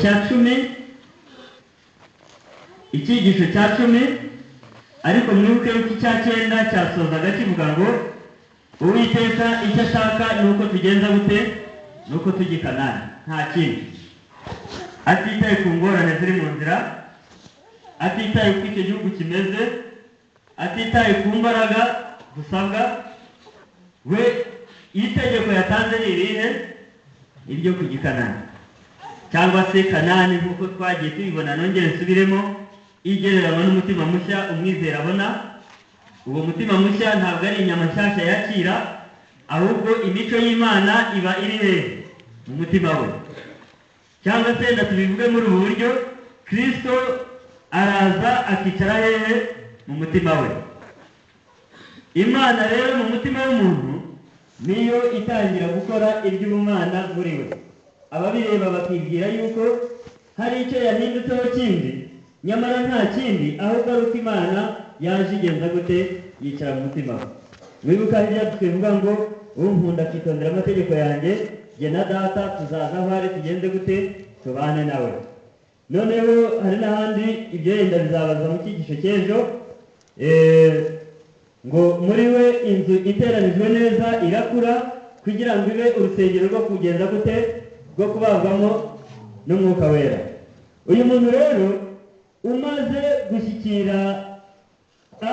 cya 10 icyigisho cya 10 ariko mwibuke yuko icya 9 cyasozaga kivuga ngo Uwiteka icyo ashaka nuko tugenza gute nuko tugikanana nta kindi atitaye ku ngorane ziri mu nzira atitaye ku icyo gihugu kimeze atitaye ku mbaraga dusabwa we itegeko yatanze ni irihe iryo kugikanana cyangwa se Kanani nk'uko twagiye tubibona nongere nsubiremo igereranywa n'umutima mushya umwizera abona uwo mutima mushya ntabwo ari inyama nshyashya yakira ahubwo imico y'Imana iba iri he mu mutima we cyangwa se ndatubivuge muri ubu buryo Kristo araza akicara hehe mu mutima we Imana rero mu mutima w'umuntu niyo itangira gukora iby'ubumana muri we ababireba bakibwira yuko hari icyo yahindutseho kindi nyamara nta kindi ahubwo ari uko Imana yaje igenza gute yicara mu mutima we wibuka hirya tuvuga ngo unkunda akitondera amategeko yanjye jye na data tuzaza aho ari tugende gute tubane nawe noneho hari n'ahandi ibyo yenda bizabaza mu cyigisho cy'ejo ngo muri we inzu iteranijwe neza irakura kugira ngo ibe urusengero rwo kugenza gute rwo kubabwamo n'umwuka wera uyu muntu rero umaze gushyikira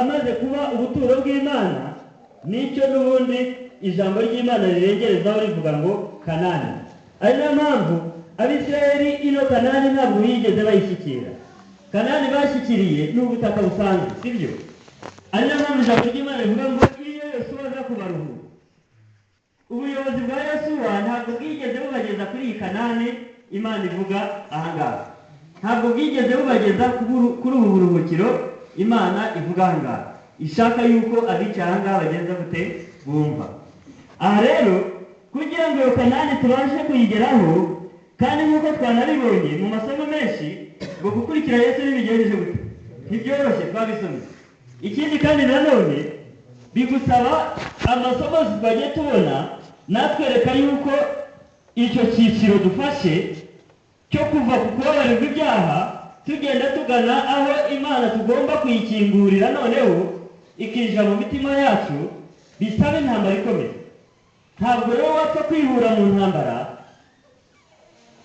amaze kuba ubuturo bw'Imana nicyo n'ubundi ijambo ry'Imana rirengerezaho rivuga ngo Kanani ari nayo mpamvu Abisirayeli ino Kanani ntabwo yigeze bayishyikira Kanani bashyikiriye n'ubutaka busanzwe sibyo ari nayo mpamvu ijambo ry'Imana rivuga ngo iyo Yosuwa aza kubaruhura ubuyobozi bwa Yosuwa ntabwo bwigeze bubageza kuri iyi Kanani Imana ivuga ahangaha ntabwo bwigeze bubageza kuri ubu buruhukiro Imana ivuga ahangaha ishaka yuko abicara ahangaha bagenza gute bumva aha rero kugira ngo iyo Kanani tubashe kuyigeraho kandi nk'uko twanabibonye mu masomo menshi ngo gukurikira Yesu ntibigenjeje gute ntibyoroshye twabisomye ikindi kandi nanone bigusaba amasomo twagiye tubona natwereka yuko icyo cyiciro dufashe cyo kuva ku kubabarirwa ibyaha tugenda tugana aho Imana tugomba kuyikingurira noneho ikinjira mu mitima yacu bisaba intambara ikomeye ntabwo rero wapfa kwihura mu ntambara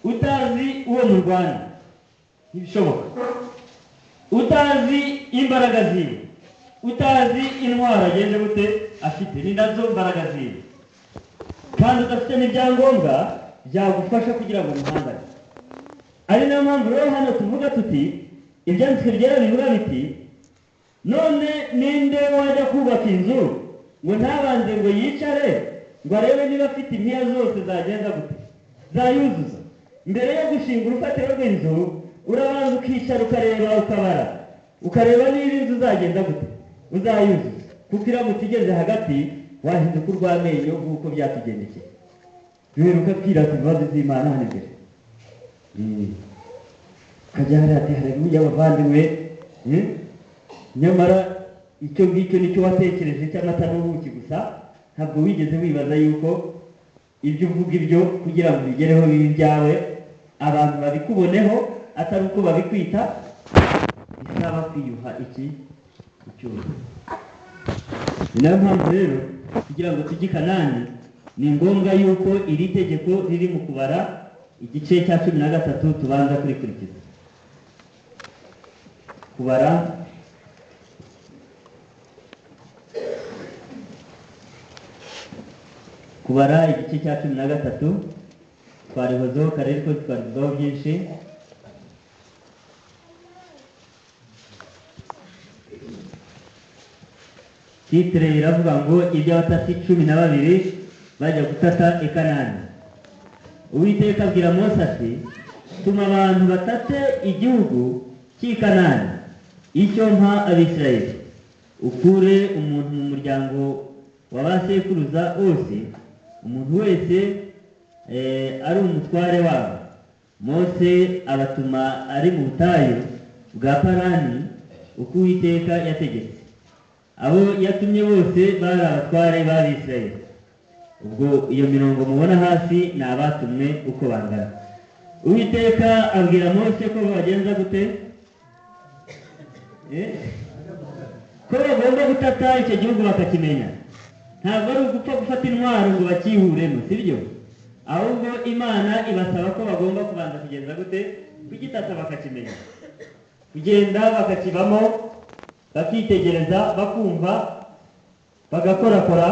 utazi uwo murwana ntibishoboka utazi imbaraga ziwe utazi intwaro agende gute afite ni nazo mbaraga ziwe kandi udafite n'ibyangombwa byagufasha kugira ngo umuhangane ari nayo mpamvu rero hano tuvuga tuti ibyanditswe byera bivuga biti none ninde wajya kubaka inzu ngo ntabanze ngo yicare ngo arebe niba afite impiya zose zagenza gute zayuzuza mbere yo gushinga urufatiro rw'inzu urabanza ukicara ukareba ukabara ukareba niba inzu uzagenda gute uzayuzuza kuko iramutse igeze hagati wahinduka urw'amenyo nk'uko byatugendekeye duheruka twirata ibibazo by'Imana hano imbere ukajya hariya ati haleluya abavandimwe nyamara icyo ngicyo nicyo watekereje cy'amata n'ubuki gusa ntabwo wigeze wibaza yuko ibyo uvuga ibyo kugira ngo bigereho bibi byawe abantu babikuboneho atari uko babikwita bisaba kwiyuha iki icyuho ni nayo mpamvu rero kugira ngo tujye i Kanani ni ngombwa yuko iri tegeko riri mu kubara igice cya 13 tubanza kurikurikiza kubara igice cya 13 twarihozeho kare ariko twarihozeho byinshi titre iravuga ngo iby'abatasi 12 bajya gutata i Kanani Uwiteka abwira Mose ati tuma abantu batate igihugu cy'i Kanani icyo mpa Abisirayeli ukure umuntu mu muryango w'abasekuruza wose umuntu wese ari umutware wabo Mose abatuma ari mu butayu bwa Parani uko Uwiteka yategetse abo yatumye bose bari abatware b'Abisirayeli ubwo iyo mirongo mubona hasi ni abatumwe uko bangana Uwiteka abwira Mose ko bagenza gute ko bagomba gutata icyo gihugu bakakimenya. Ntabwo ari ugupfa gufata intwaro ngo bakihuremo, sibyo? Ahubwo Imana ibasaba ko bagomba kubanza kugenza gute kugitata bakakimenya, kugenda bakakibamo, bakitegereza, bakumva, bagakorakora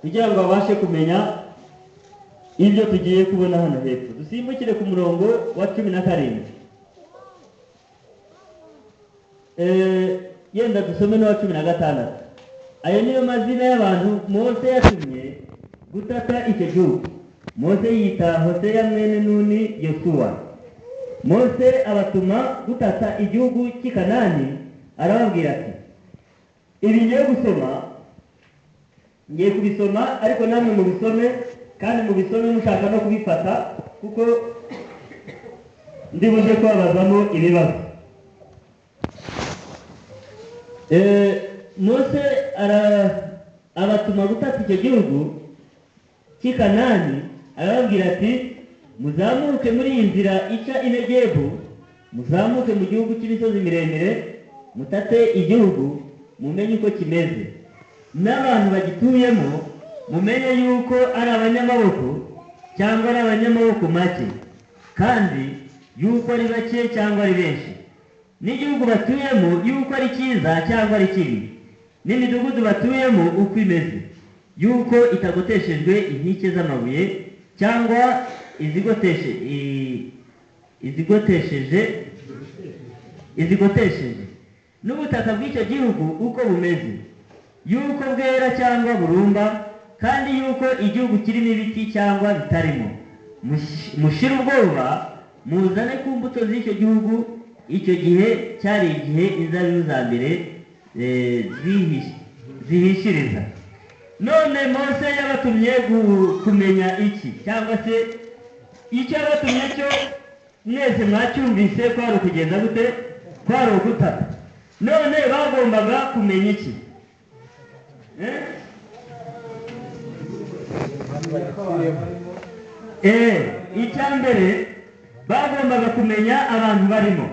kugira ngo babashe kumenya ibyo tugiye kubona hano hepfo. Dusimbukire ku murongo wa 17. Yenda dusome no wa 16. Ayo niyo mazina y'abantu Mose yatumye gutata icyo gihugu. Mose yita Hoseya mwene Nuni Yosuwa. Mose abatuma gutata igihugu cy'i Kanani, arababwira ati, ibi ngiye kubisoma ariko namwe mubisome, kandi mubisome mushaka no kubifata kuko ndibuze kubabazamo ibibazo. Mose abatuma gutata icyo gihugu cy'i Kanani, arababwira ati, muzamuke muri iyi nzira ica i Negebu, muzamuke mu gihugu cy'imisozi miremire, mutate igihugu, mumenye uko kimeze, n'abantu bagituyemo mumenye yuko ari abanyamaboko cyangwa ari abanyamaboko make, kandi yuko ari bake cyangwa ari benshi, n'igihugu batuyemo yuko ari cyiza cyangwa ari kibi, n'imidugudu batuyemo uko imeze, yuko itagoteshejwe inkike z'amabuye cyangwa izigotesheje, n'ubutaka bw'icyo gihugu uko bumeze, yuko bwera cyangwa burumba, kandi yuko igihugu kirimo ibiti cyangwa bitarimo. Mushire ubwoba, muzane ku mbuto z'icyo gihugu. Icyo gihe cyari igihe inzabibu za mbere zihishiriza. None Mose yabatumye kumenya iki, cyangwa se icyo yabatumye cyo mwese mwacyumvise ko ari ukugenda gute, ko ari ugutata. None bagombaga kumenya iki? Icya mbere bagombaga kumenya abantu barimo.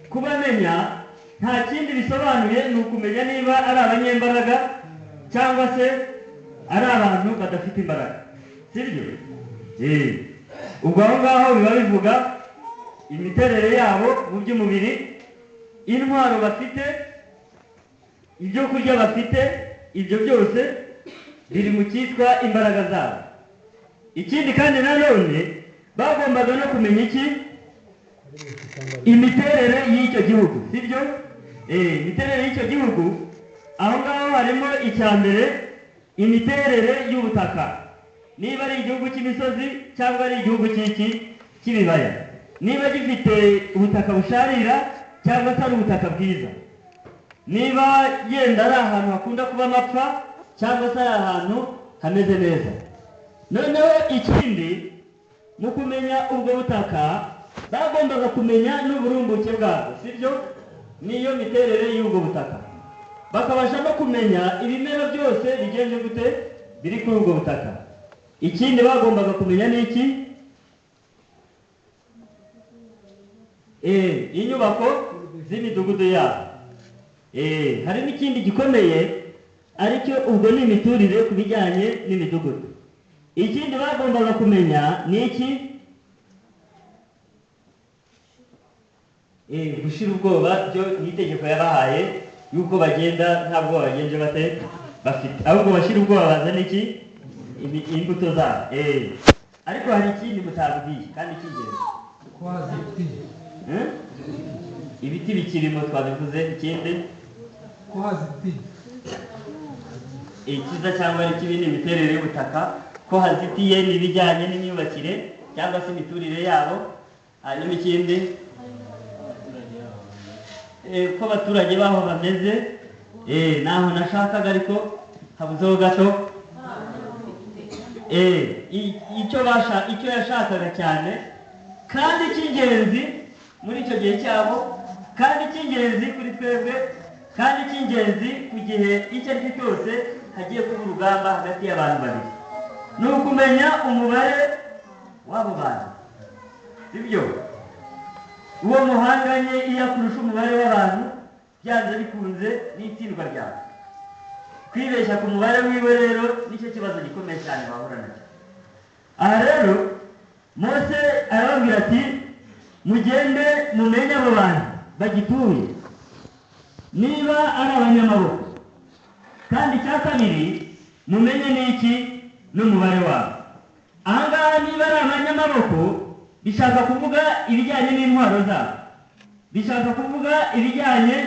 Kubamenya nta kindi bisobanuye, ni ukumenya niba ari abanyembaraga cyangwa se ari abantu badafite imbaraga, sibyo? Ubwo aho ngaho biba bivuga imiterere yabo mu by'umubiri, intwaro bafite, ibyo kurya bafite, ibyo byose biri mu cyitwa imbaraga zabo. Ikindi kandi nanone bagombaga no kumenya iki? Imiterere y'icyo gihugu, sibyo? Imiterere y'icyo gihugu, aho ngaho harimo icya mbere, imiterere y'ubutaka, niba ari igihugu cy'imisozi cyangwa ari igihugu cy'ibibaya, niba gifite ubutaka busharira cyangwa se ari ubutaka bwiza, niba yenda ari ahantu hakunda kuba amapfa cyangwa se ari ahantu hameze neza. Noneho ikindi, mu kumenya ubwo butaka bagombaga kumenya n'uburumbuke bwabwo, sibyo? Niyo miterere y'ubwo butaka, bakabasha no kumenya ibimera byose bigenje gute biri kuri ubwo butaka. Ikindi bagombaga kumenya ni iki? Inyubako z'imidugudu yabo. Hari n'ikindi gikomeye, aricyo ubwo ni imiturire ku bijyanye n'imidugudu. Ikindi bagombaga kumenya ni iki? Gushira ubwoba byo ni itegeko yabahaye, yuko bagenda nta bwoba bagenje bafite, ahubwo bashira ubwoba bazana iki? Imbuto zabo. Ariko hari ikindi mutabwiye kandi cy'ingenzi, ibiti bikirimo twabivuze. Ikindi ikiza cyangwa ari kibi ni imiterere y'ubutaka, ko hazitiye n'ibijyanye n'imyubakire cyangwa se imiturire yabo. Hanyuma ikindi, ko abaturage baho bameze. Naho nashakaga ariko habuzeho gato. Icyo yashakaga cyane kandi cy'ingenzi muri icyo gihe cyabo, kandi cy'ingenzi kuri twebwe, kandi cy'ingenzi ku gihe icyo ari cyo cyose hagiye kuba urugamba hagati y'abantu babiri, ni ukumenya umubare w'abo bantu. sibyo? Uwo muhanganye iyo akurusha umubare w'abantu byanze bikunze n'itsindwa ryawe. Kwibeshya ku mubare wiwe rero nicyo kibazo gikomeye cyane bahura nacyo. Aha rero Mose arababwira ati mugende mumenye abo bantu bagituye niba ari abanyamaboko, kandi icya kabiri mumenye n'iki n'umubare wabo. Ahangaha niba ari abanyamaboko bishaka kuvuga ibijyanye n'intwaro zabo, bishaka kuvuga ibijyanye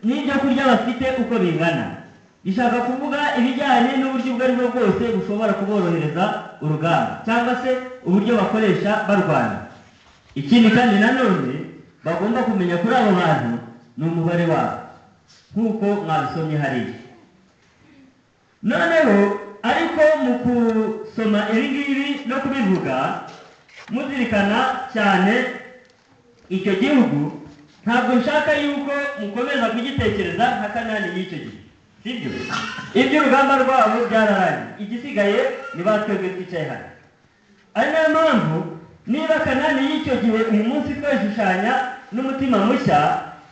n'ibyo kurya bafite uko bingana, bishaka kuvuga ibijyanye n'uburyo ubwo ari bwo bwose bushobora kuborohereza urugamba cyangwa se uburyo bakoresha barwana. Ikindi kandi nanone bagomba kumenya kuri abo bantu ni umubare wabo nk'uko mwabisomye hariya. Noneho ariko mu kusoma ibi ngibi no kubivuga muzirikana cyane icyo gihugu, ntabwo nshaka yuko mukomeza kugitekereza nka Kanani y'icyo gihe, sibyo? Iby'urugamba rwabo byararangiye, igisigaye ni batwebwe twicaye hano. Ari nayo mpamvu niba Kanani y'icyo gihe uyu munsi twashushanya n'umutima mushya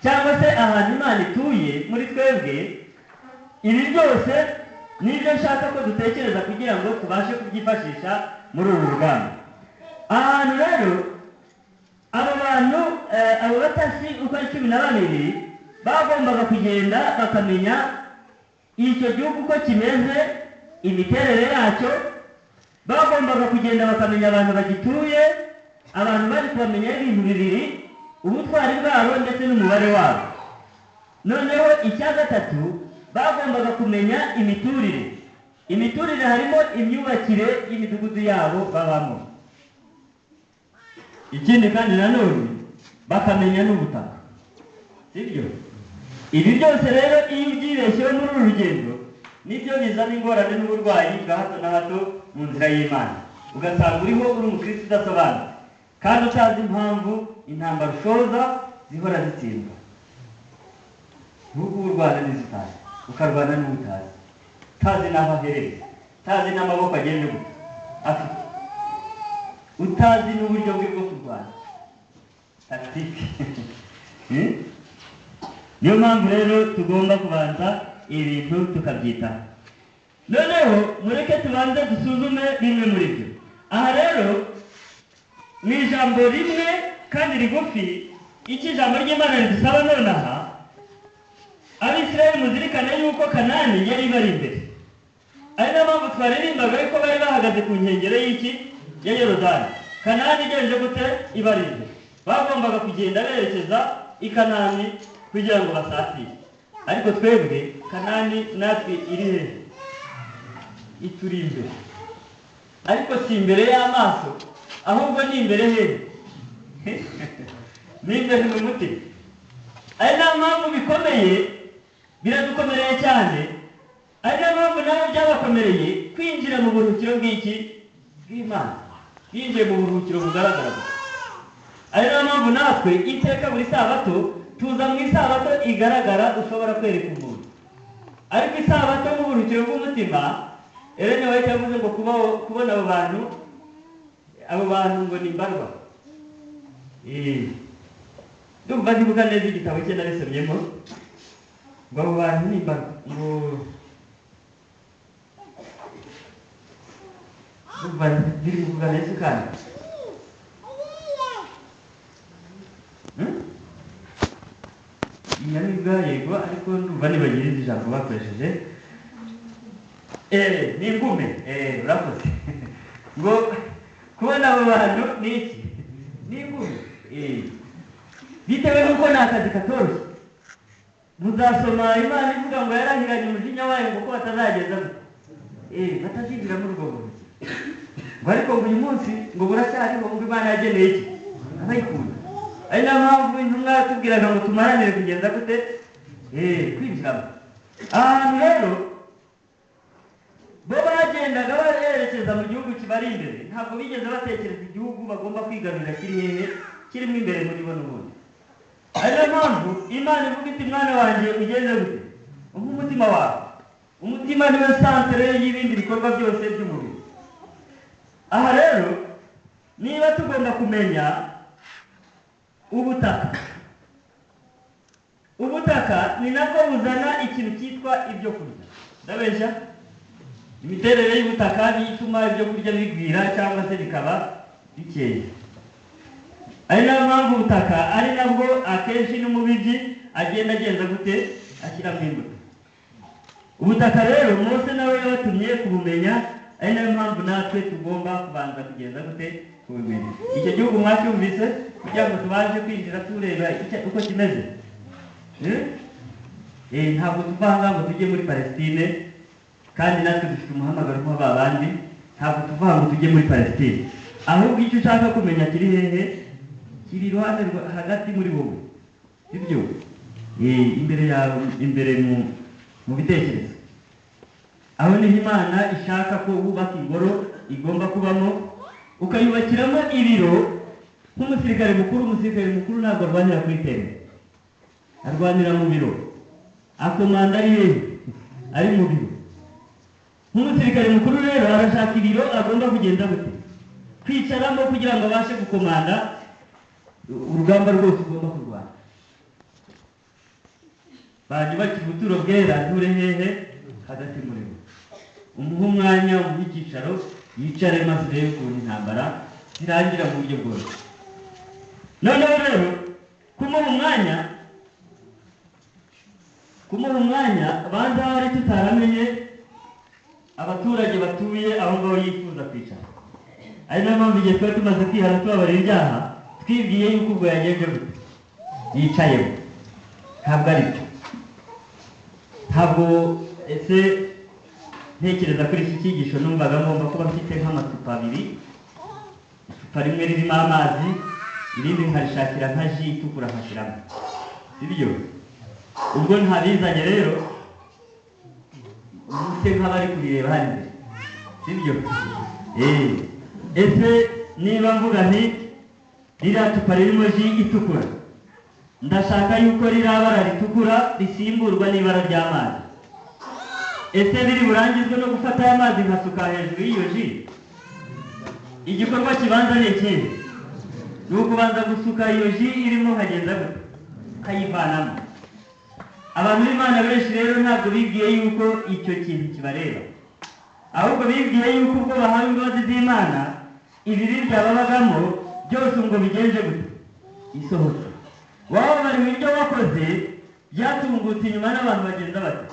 cyangwa se ahantu Imana ituye muri twebwe, ibi byose nibyo nshaka ko dutekereza kugira ngo tubashe kubyifashisha muri uru rugamba. Ahantu rero abo bantu abo batasi uko ari 12 bagombaga kugenda bakamenya icyo gihugu uko kimeze, imiterere yacyo. Bagombaga kugenda bakamenya abantu bagituye, abantu bari kubamenya ibintu bibiri, ubutwari bwabo ndetse n'umubare wabo. Noneho icya gatatu bagombaga kumenya imiturire. Imiturire harimo imyubakire y'imidugudu yabo babamo. Ikindi kandi nanone bakamenya n'ubutaka, sibyo? Ibi byose rero iyo ubyibeshyeho muri uru rugendo nibyo bizana ingorane n'uburwayi bwa hato na hato mu nzira y'Imana, ugasanga uriho uri umukristo udasobanutse kandi utazi impamvu intambara ushoza zihora zitsindwa. Nubwo urwana n'izitazi ukarwana n'ubutazi, utazi n'aho aherereye, utazi n'amaboko agenda gute afite, utazi n'uburyo bwe bwo kurwana tactique. Niyo mpamvu rero tugomba kubanza ibintu tukabyitaho. Noneho mureke tubanze dusuzume bimwe muri byo. Aha rero ni ijambo rimwe kandi rigufi, iki jambo ry'Imana ridusaba nonaha Abisirayeli muzirikane yuko Kanani yari bari imbere. Ari nayo mpamvu twaririmbaga yuko bari bahagaze ku nkengero y'iki ya Yorodani. Kanani igenje gute ibari imbere, bagombaga kugenda berekeza i Kanani kugira ngo basatire. Ariko twebwe Kanani natwe iri he? Ituri imbere, ariko si imbere y'amaso, ahubwo ni imbere he? Ni imbere mu mutima. Ari nayo mpamvu bikomeye, biradukomereye cyane. Ari nayo mpamvu nawe byabakomereye kwinjira mu buruhukiro bw'iki bw'Imana, binjiye mu buruhukiro bugaragara. Ari nayo mpamvu natwe iteka buri sabato tuza mu isabato igaragara ushobora kwereka umuntu. Ariko isabato mu buruhukiro bw'umutima, Ellen White yavuze ngo kubona abo bantu ngo ni mbarwa. Ndumva ndibuka neza igitabo cye narisomyemo ngo abo bantu ni mbarwa, ngo ndumva ndiri kuvuga neza kandi inyamibwa yego, ariko ndumva nibagiriza ijambo bakoresheje ni ingume. Urakoze. Ngo kubona abo bantu ni iki? Ni ingume. Bitewe n'uko ni akazi katoroshye. Muzasoma Imana ivuga ngo yarahiranye umujinya wayo ngo ko batazageza batazinjira muri urwo buruhukiro. Ngo ariko ngo uyu munsi ngo buracyariho, ngo Imana yageneye iki? Abayikunda. Ari nayo mpamvu intumwa yatubwiraga ngo tumaranire kugenda gute kwinjiramo. Ahantu rero bo bagendaga barerekeza mu gihugu kibari imbere, ntabwo bigeze batekereza igihugu bagomba kwigarurira kiri hehe, kirimo imbere muri bo n'ubundi. Ari nayo mpamvu Imana ivuga iti mwana wanjye ugeze gute? Umutima wawe. Umutima niwe santere y'ibindi bikorwa byose by'umubiri. Aha rero niba tugomba kumenya ubutaka ni nabwo buzana ikintu cyitwa ibyo kurya. Ndabeshya? Imiterere y'ubutaka ni ituma ibyo kurya bigwira cyangwa se bikaba bikeya. Ari nayo mpamvu ubutaka ari nabwo akenshi n'umubibyi agenda gute ashyiramo imbuto. Ubutaka rero Mose nawe yabatumye kubumenya, ari nayo mpamvu natwe tugomba kubanza kugenda gute kubumenya. Icyo gihugu mwacyumvise kugira ngo tubashe kwinjira tureba uko kimeze. Ntabwo tuva ngo tujye muri Palestine kandi natwe dufite umuhamagaro nk'aba bandi. Ntabwo tuva ngo tujye muri Palestine, ahubwo icyo ushaka kumenya kiri hehe, kiri iruhande hagati muri wowe. Ibyo imbere yawe, imbere mu bitekerezo. Aho niho Imana ishaka ko wubaka ingoro igomba kubamo, ukayubakiramo ibiro. Nk'umusirikare mukuru ntabwo arwanira kuri teme, arwanira mu biro. Akomanda ari mu biro. Nk'umusirikare mukuru rero arashaka ibiro agomba kugenda gute kwicaramo kugira ngo abashe gukomanda urugamba rwose ugomba kurwana. Banyubakira ubuturo bwera nture hehe hagati muri bo, umuha umwanya w'icyicaro yicare maze urebe ukuntu intambara zirangira mu buryo bwose. Noneho rero kumuha umwanya banza hari tutaramenye abaturage batuye aho ngaho yifuza kwicara. Ari nayo mpamvu igihe twari tumaze kwihana tubabarira ibyaha twibwiye yuko ubwo yagenje gute yicayemo. Ntabwo ari byo. Ntabwo ese ntekereza kuri iki cyigisho numvaga ngomba kuba mfite nk'amacupa abiri, icupa rimwe ririmo amazi, irindi nkarishakira nka ji itukura nkashyiramo. Sibyo? Ubwo ntabizanye rero mute nk'abari kurireba hano imbere. Sibyo? Ese niba mvuga nti ririya cupa ririmo ji itukura, ndashaka yuko ririya bara ritukura risimburwa n'ibara ry'amazi. Ese biri burangizwe no gufata aya mazi nkasuka hejuru y'iyo ji? Igikorwa kibanza ni ikihe? Ni ukubanza gusuka iyo ji irimo nkagenda gute kayivanamo. Abantu b'Imana benshi rero ntabwo bibwiye yuko icyo kintu kibareba, ahubwo bibwiye yuko ubwo bahawe imbabazi z'Imana ibiribwa babagamo byose ngo bigenje gute isohoka. Waba bari mu byo wakoze byatungutse inyuma n'abantu bagenda bate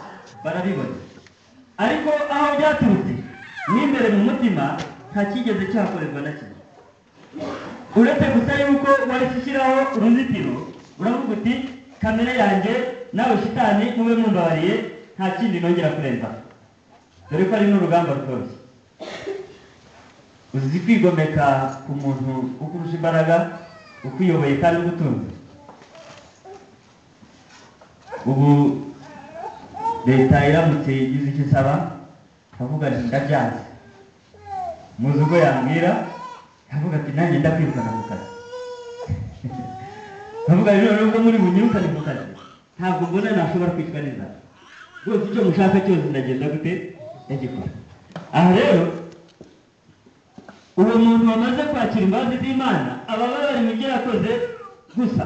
barabibona, ariko aho byaturutse n'imbere mu mutima nta kigeze cyakorerwa na kimwe, uretse gusa yuko wari ushyiraho uruzitiro uravuga uti kamere yanjye nawe shitani mube mumbabariye nta kindi nongera kurenza, dore ko ari n'urugamba rutoroshye. Uzi kwigomeka ku muntu ukurusha imbaraga, ukwiyoboye kandi ugutunze. Ubu leta iramutse igize icyo isaba avuga ati ndabyanze, muzi ubwo yambwira avuga ati nanjye ndakwirukana mu kazi. Avuga rero nubwo muri bunyirukane mu kazi ntabwo mbona nashobora kwitwa neza, rwose icyo mushaka cyose ndagenda gute ndagikora. Aha rero uwo muntu wamaze kwakira imbabazi z'Imana aba bari mu byo yakoze gusa,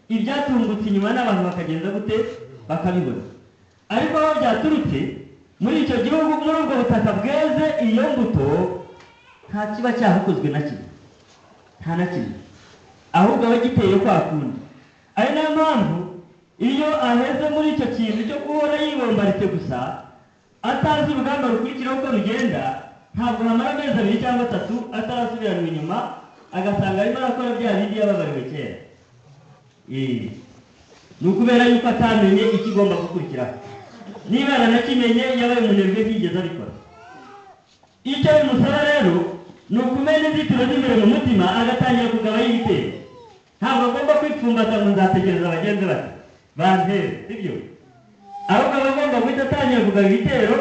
ibyatungutse inyuma n'abantu bakagenda gute bakabibona. Ariko aho byaturutse muri icyo gihugu, muri ubwo butaka bweze iyo mbuto, nta kiba cyahakozwe na kimwe, nta na kimwe, ahubwo aba giteye kwa kundi. Ari nayo mpamvu iyo aheze muri icyo kintu cyo guhora yibombaritse gusa atazi urugamba rukurikiraho uko rugenda, ntabwo hamara amezi 2 cyangwa 3 atarasubiranwa inyuma agasanga arimo arakora bya bindi yababariwe kera. Ni ukubera yuko atamenye ikigomba gukurikiraho. Niba yaranakimenye yabaye umunebwe ntiyigeze abikora. Icyo bimusaba rero ni ukumenya inzitiro z'imbere mu mutima agatangira kugaba y'ibitero. Ntabwo agomba kwipfumbata ngo nzategereza bagenzi bati bantere, sibyo? Ahubwo aba agomba guhita atangira kugaba ibitero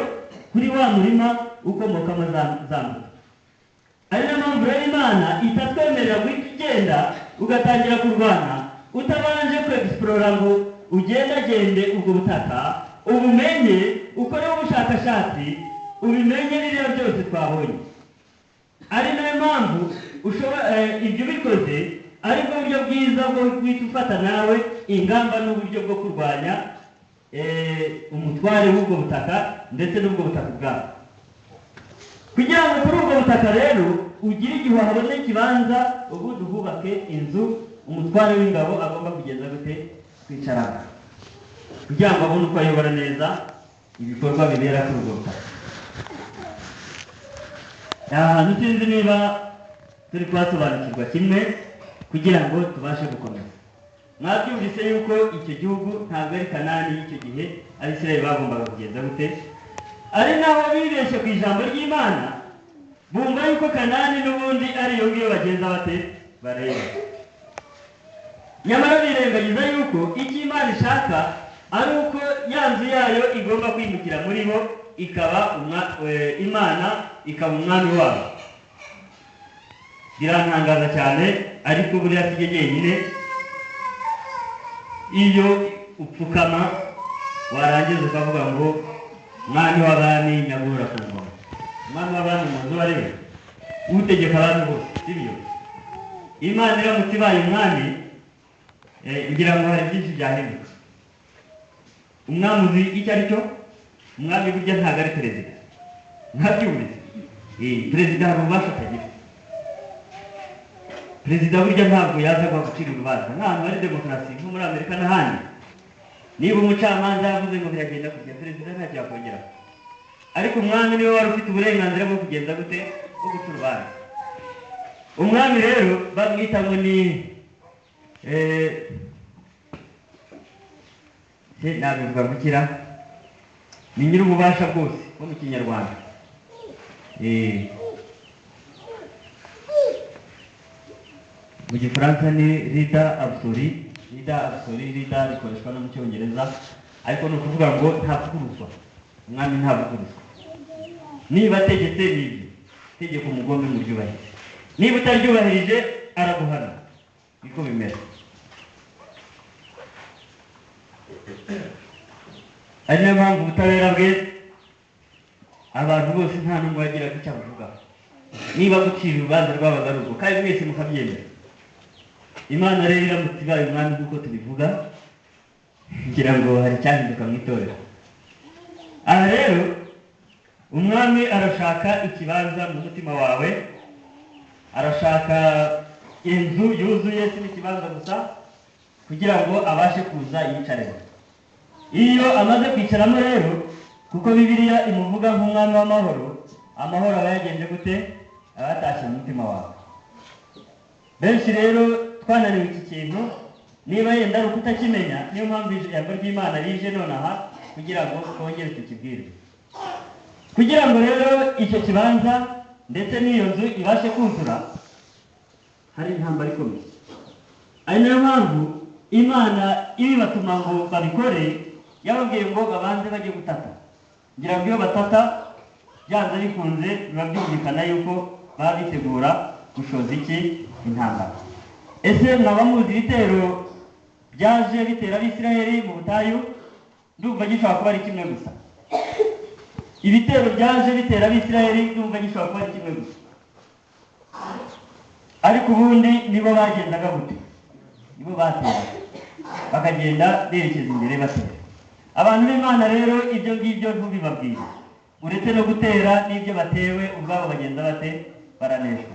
kuri wa murima ukomokamo zambuka. Ari nayo mpamvu rero Imana itatwemerera guhita ugenda ugatangira kurwana utabanje kwexplora ngo ugendagende ubwo butaka, ubumenye, ukoreho ubushakashatsi, ubimenye n'ibyo byose twabonye. Ari nayo mpamvu ibyo bikoze aribwo buryo bwiza bwo guhita ufata nawe ingamba n'uburyo bwo kurwanya umutware w'ubwo butaka ndetse n'ubwo butaka bwawe. Kugira ngo kuri ubwo butaka rero ugire igihe wahabona ikibanza ubundi hubake inzu umutware w'ingabo agomba kugenda gute kwicarana, kugira ngo abone uko ayobora neza ibikorwa bibera kuri ubwo butaka. Ahantu sinzi niba turi kuhasobanukirwa kimwe kugira ngo tubashe gukomeza. Mwabyumvise yuko icyo gihugu ntabwo ari Kanani y'icyo gihe Abisirayeli bagombaga kugenda gute, ari naho bibeshye ku ijambo ry'Imana, bumva yuko Kanani n'ubundi ari iyo ngiyo bagenda bate bareba. Nyamara birengagiza yuko icyo Imana ishaka ari uko ya nzu yayo igomba kwimukira muri bo, ikaba Imana ikaba umwami wabo. Birantangaza cyane, ariko buriya si jyenyine. Iyo upfukama warangiza ukavuga ngo mwami w'abami nyagura ku ngoma, umwami w'abami mu nzu ari we utegeka abantu bose, sibyo? Imana iramutse ibaye umwami, ngira ngo hari byinshi byahinduka. Umwami uzi icyo ari cyo? Umwami burya ntabwo ari perezida. Ntabyumvise? Perezida hari ububasha atagira. Perezida burya ntabwo yaza gucira urubanza nk'ahantu hari demokarasi nko muri Amerika n'ahandi. Niba umucamanza yavuze ngo biragenda kujya, perezida ntacyo yakongeraho. Ariko umwami niwe wari ufite uburenganzira bwo kugenda gute bwo guca urubanza. Umwami rero bamwita ngo ni nabivuga gukira, ni nyir'ububasha bwose bwo mu Kinyarwanda. Mu Gifaransa ni leader absolu, leader rikoreshwa no mu Cyongereza, ariko ni ukuvuga ngo ntavuguruzwa. Umwami ntavuguruzwa. Niba ategetse n'ibyo tegeko umugombe mu ryubahirize, niba utaryubahirije araguhana. Niko bimera. Ari nayo mpamvu ubutabera bwe abantu bose nta n'umwe wagiraga icyo avuga. Niba gucira urubanza rwabaga ari ubwo, kandi mwese mukabyemera. Imana rero iramutse ibaye umwami nk'uko tubivuga, ngira ngo hari icyahinduka mu itorero. Aha rero umwami arashaka ikibanza mu mutima wawe, arashaka inzu yuzuye, si n'ikibanza gusa, kugira ngo abashe kuza yicareho. Iyo amaze kwicaramo rero, kuko Bibiliya imuvuga nk'umwami w'amahoro, amahoro aba yagenze gute? Aba yatashye mu mutima wawe. Benshi rero twananiwe iki kintu, niba yenda ari ukutakimenya, niyo mpamvu ijambo ry'Imana rije nonaha kugira ngo twongere tukibwirwe. Kugira ngo rero icyo kibanza ndetse n'iyo nzu ibashe kuzura, hari intambara ikomeye. Ari nayo mpamvu Imana ibibatuma ngo babikore, yababwiye ngo babanze bajye gutata. Ngira ngo iyo batata byanze bikunze biba byumvikana yuko baba bitegura gushoza iki? Intambara. Ese mwaba muzi ibitero byaje bitera Abisirayeli mu butayu? Ndumva gishobora kuba ari kimwe gusa. Ibitero byaje bitera Abisirayeli ndumva gishobora kuba ari kimwe gusa. Ariko ubundi nibo bagendaga gute? Nibo batera, bakagenda berekeza imbere batera. Abantu b'Imana rero ibyo ngibyo ntubibabwire. Uretse no gutera n'ibyo batewe ubwabo bagenda bate baraneshwa.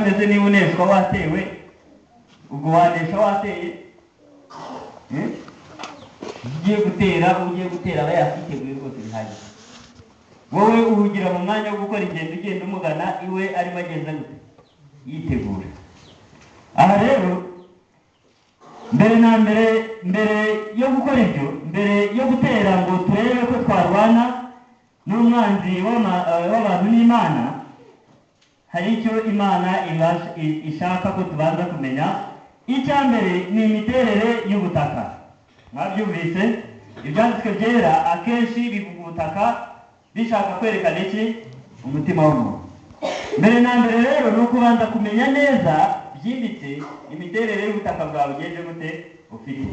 Ndetse niba uneshwa watewe, ubwo wanesha wateye. Ugiye gutera aba yakiteguye rwose bihagije. Wowe uhugira mu mwanya wo gukora ingendo ugenda umugana, iwe arimo agenda gute? Yitegura. Aha rero mbere na mbere yo gukora ibyo, mbere yo gutera ngo turebe ko twarwana n'umwanzi w'abantu n'Imana, hari icyo Imana ishaka ko tubanza kumenya. Icya mbere ni imiterere y'ubutaka. Mwabyumvise? Ibyanditswe byera akenshi bivuga ubutaka bishaka kwerekana iki? Umutima w'umuntu. Mbere na mbere rero ni ukubanza kumenya neza byimbitse imiterere y'ubutaka bwawe ugenje gute ufite.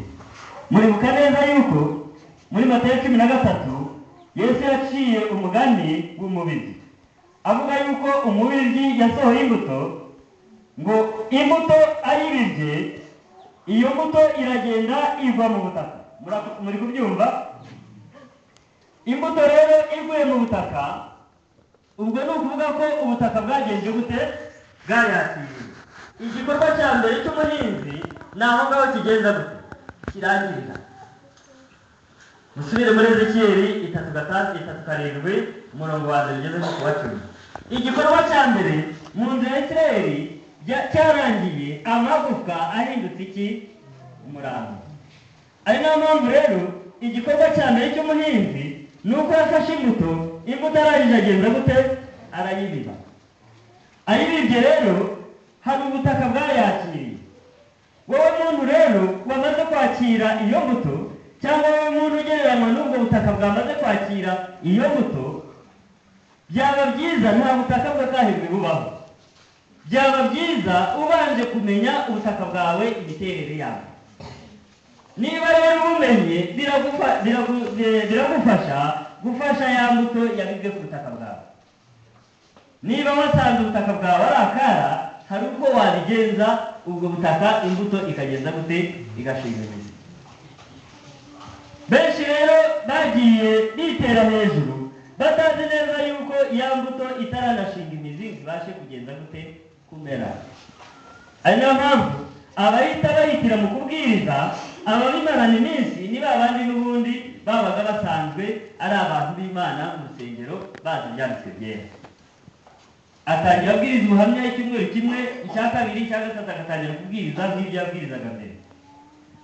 Muribuka neza yuko muri Matayo 13 Yesu yaciye umugani w'umubizi. avuga yuko umubiryi yasohoye imbuto, ngo imbuto ayibibye, iyo mbuto iragenda igwa mu butaka. Muri kubyumva? Imbuto rero iguye mu butaka, ubwo ni ukuvuga ko ubutaka bwagenje gute? Bwayakiriye. Igikorwa cya mbere cy'umuhinzi ni aho ngaho kigenza gute? Kirangirira. Musubire muri Ezekiyeli 3:7 umurongo wa mbere ugeze ku wa 10. Igikorwa cya mbere mu nzu ya Isirayeli cyarangiye, amagufwa ahindutse iki? Umurambo. Ari nayo mpamvu rero igikorwa cya mbere cy'umuhinzi ni uko yafashe imbuto arangije agenda gute? Arayibiba. Ayibibye rero hari ubutaka bwayakiriye. Wowe muntu rero wamaze kwakira iyo mbuto, cyangwa wowe muntu ugereranywa n'ubwo butaka bwamaze kwakira iyo mbuto, byaba byiza nta butaka bw'akahebwe bubaho. Byaba byiza ubanje kumenya ubutaka bwawe, imiterere yawe. Niba rero ubumenye, biragufasha gufasha ya mbuto yabibwe ku butaka bwawe. Niba wasanze ubutaka bwawe ari akara, hari uko wabigenza ubwo butaka, imbuto ikagenda gute? Igashinga imizi. Benshi rero bagiye bitera hejuru batazi neza yuko ya mbuto itaranashinga imizi ibashe kugenda gute? Kumera. Ari nayo mpamvu abahita bahitira mu kubwiriza, ababimarana iminsi ni babandi n'ubundi babaga basanzwe ari abantu b'Imana mu rusengero, bazi ibyanditswe byera. Atangira abwiriza ubuhamya icyumweru kimwe, icya kabiri, icya gatatu agatangira kubwiriza nk'ibyo yabwirizaga mbere.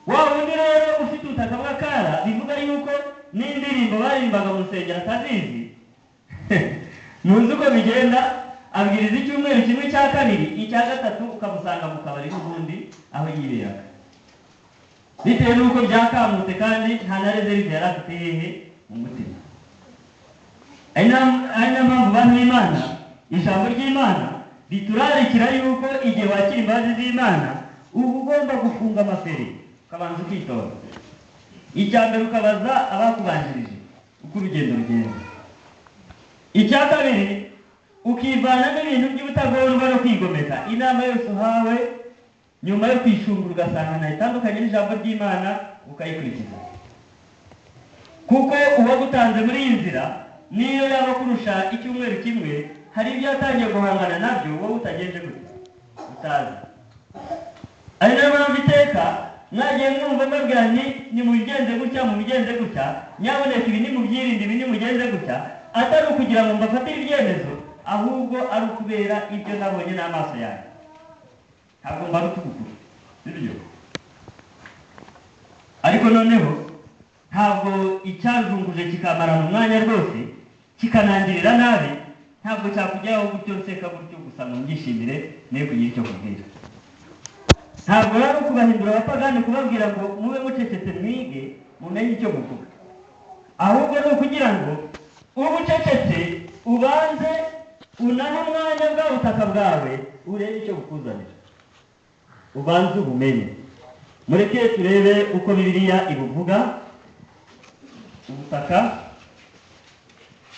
Wa wundi rero ufite ubutaka bw'akara, bivuga yuko n'indirimbo barimbaga mu rusengero atazizi. Muzi uko bigenda, abwiriza icyumweru kimwe, icya kabiri, icya gatatu ukamusanga mu kabari n'ubundi aho yiberaga, bitewe n'uko byakamutse kandi nta na rezerve yari afite hehe mu mutima. Ari nayo mpamvu bantu b'Imana, ijambo ry'Imana riturarikira yuko igihe wakira imbabazi z'Imana uba ugomba gufunga amaferi, ukabanza ukitonda. Icya mbere ukabaza abakubanjirije uko urugendo rugenda. Icya kabiri ukivanamo ibintu by'ubutagondwa no kwigomeka. Inama yose uhawe nyuma yo kwishungura ugasanga nta itandukanye n'ijambo ry'Imana, ukayikurikiza. Kuko uwagutanze muri iyi nzira niyo yaba kurusha icyumweru kimwe, hari ibyo yatangiye guhangana nabyo wowe utagenje gute? Utazi. Ari nayo mpamvu iteka mwagiye mwumva mbabwira nti nimubigenze gutya, mubigenze gutya, nyaboneka ibi nimubyirinde, ibi nimugenze gutya, atari ukugira ngo mbafatire ibyemezo, ahubwo ari ukubera ibyo nabonye n'amaso yanjye. Ntabwo mbara utukukuru, sibyo? Ariko noneho ntabwo icyazunguje kikamarana umwanya rwose kikanangirira nabi, ntabwo cyakujyaho gutyo nseka gutyo gusa ngo mbyishimire ne kugira icyo kubwira. Ntabwo rero kubahindura abapagani kubabwira ngo mube mucecetse mwige mumenye icyo muvuga, ahubwo ni ukugira ngo uba ucecetse ubanze unahe umwanya bwa butaka bwawe urebe icyo bukuzanira, ubanze ubumenye. Mureke turebe uko Bibiliya ibuvuga ubutaka.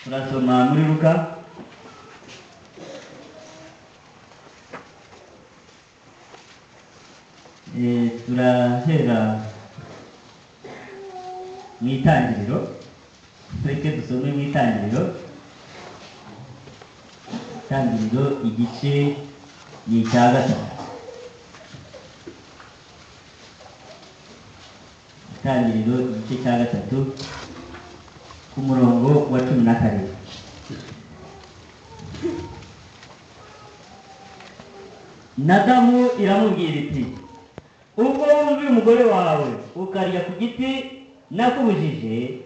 Turasoma muri Luka turahera mu itangiriro. Tureke dusome mu itangiriro. Itangiriro igice ni icya gatatu. Itangiriro igice cya gatatu ku murongo wa 17. Nadamu iramubwira iti, ubwo wumviye umugore wawe ukarya ku giti nakubujije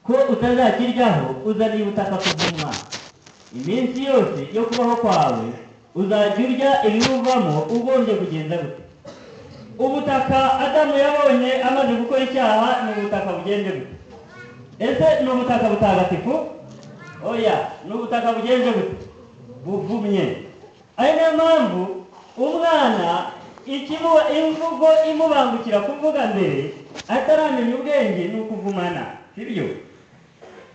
ko utazakiryaho, uzaniye ubutaka kuvumwa iminsi yose yo kubaho kwawe, uzajya urya ibibuvamo ugombye kugenza gute? Ubutaka Adamu yabonye amaze gukora icyaha ni ubutaka bugenje gute? Ese ni ubutaka butagatifu? Oya, ni ubutaka bugenje gute? Buvumye. Ari nayo mpamvu umwana imvugo imubangukira kuvuga mbere ataramenya ubwenge ni ukuvumana, sibyo?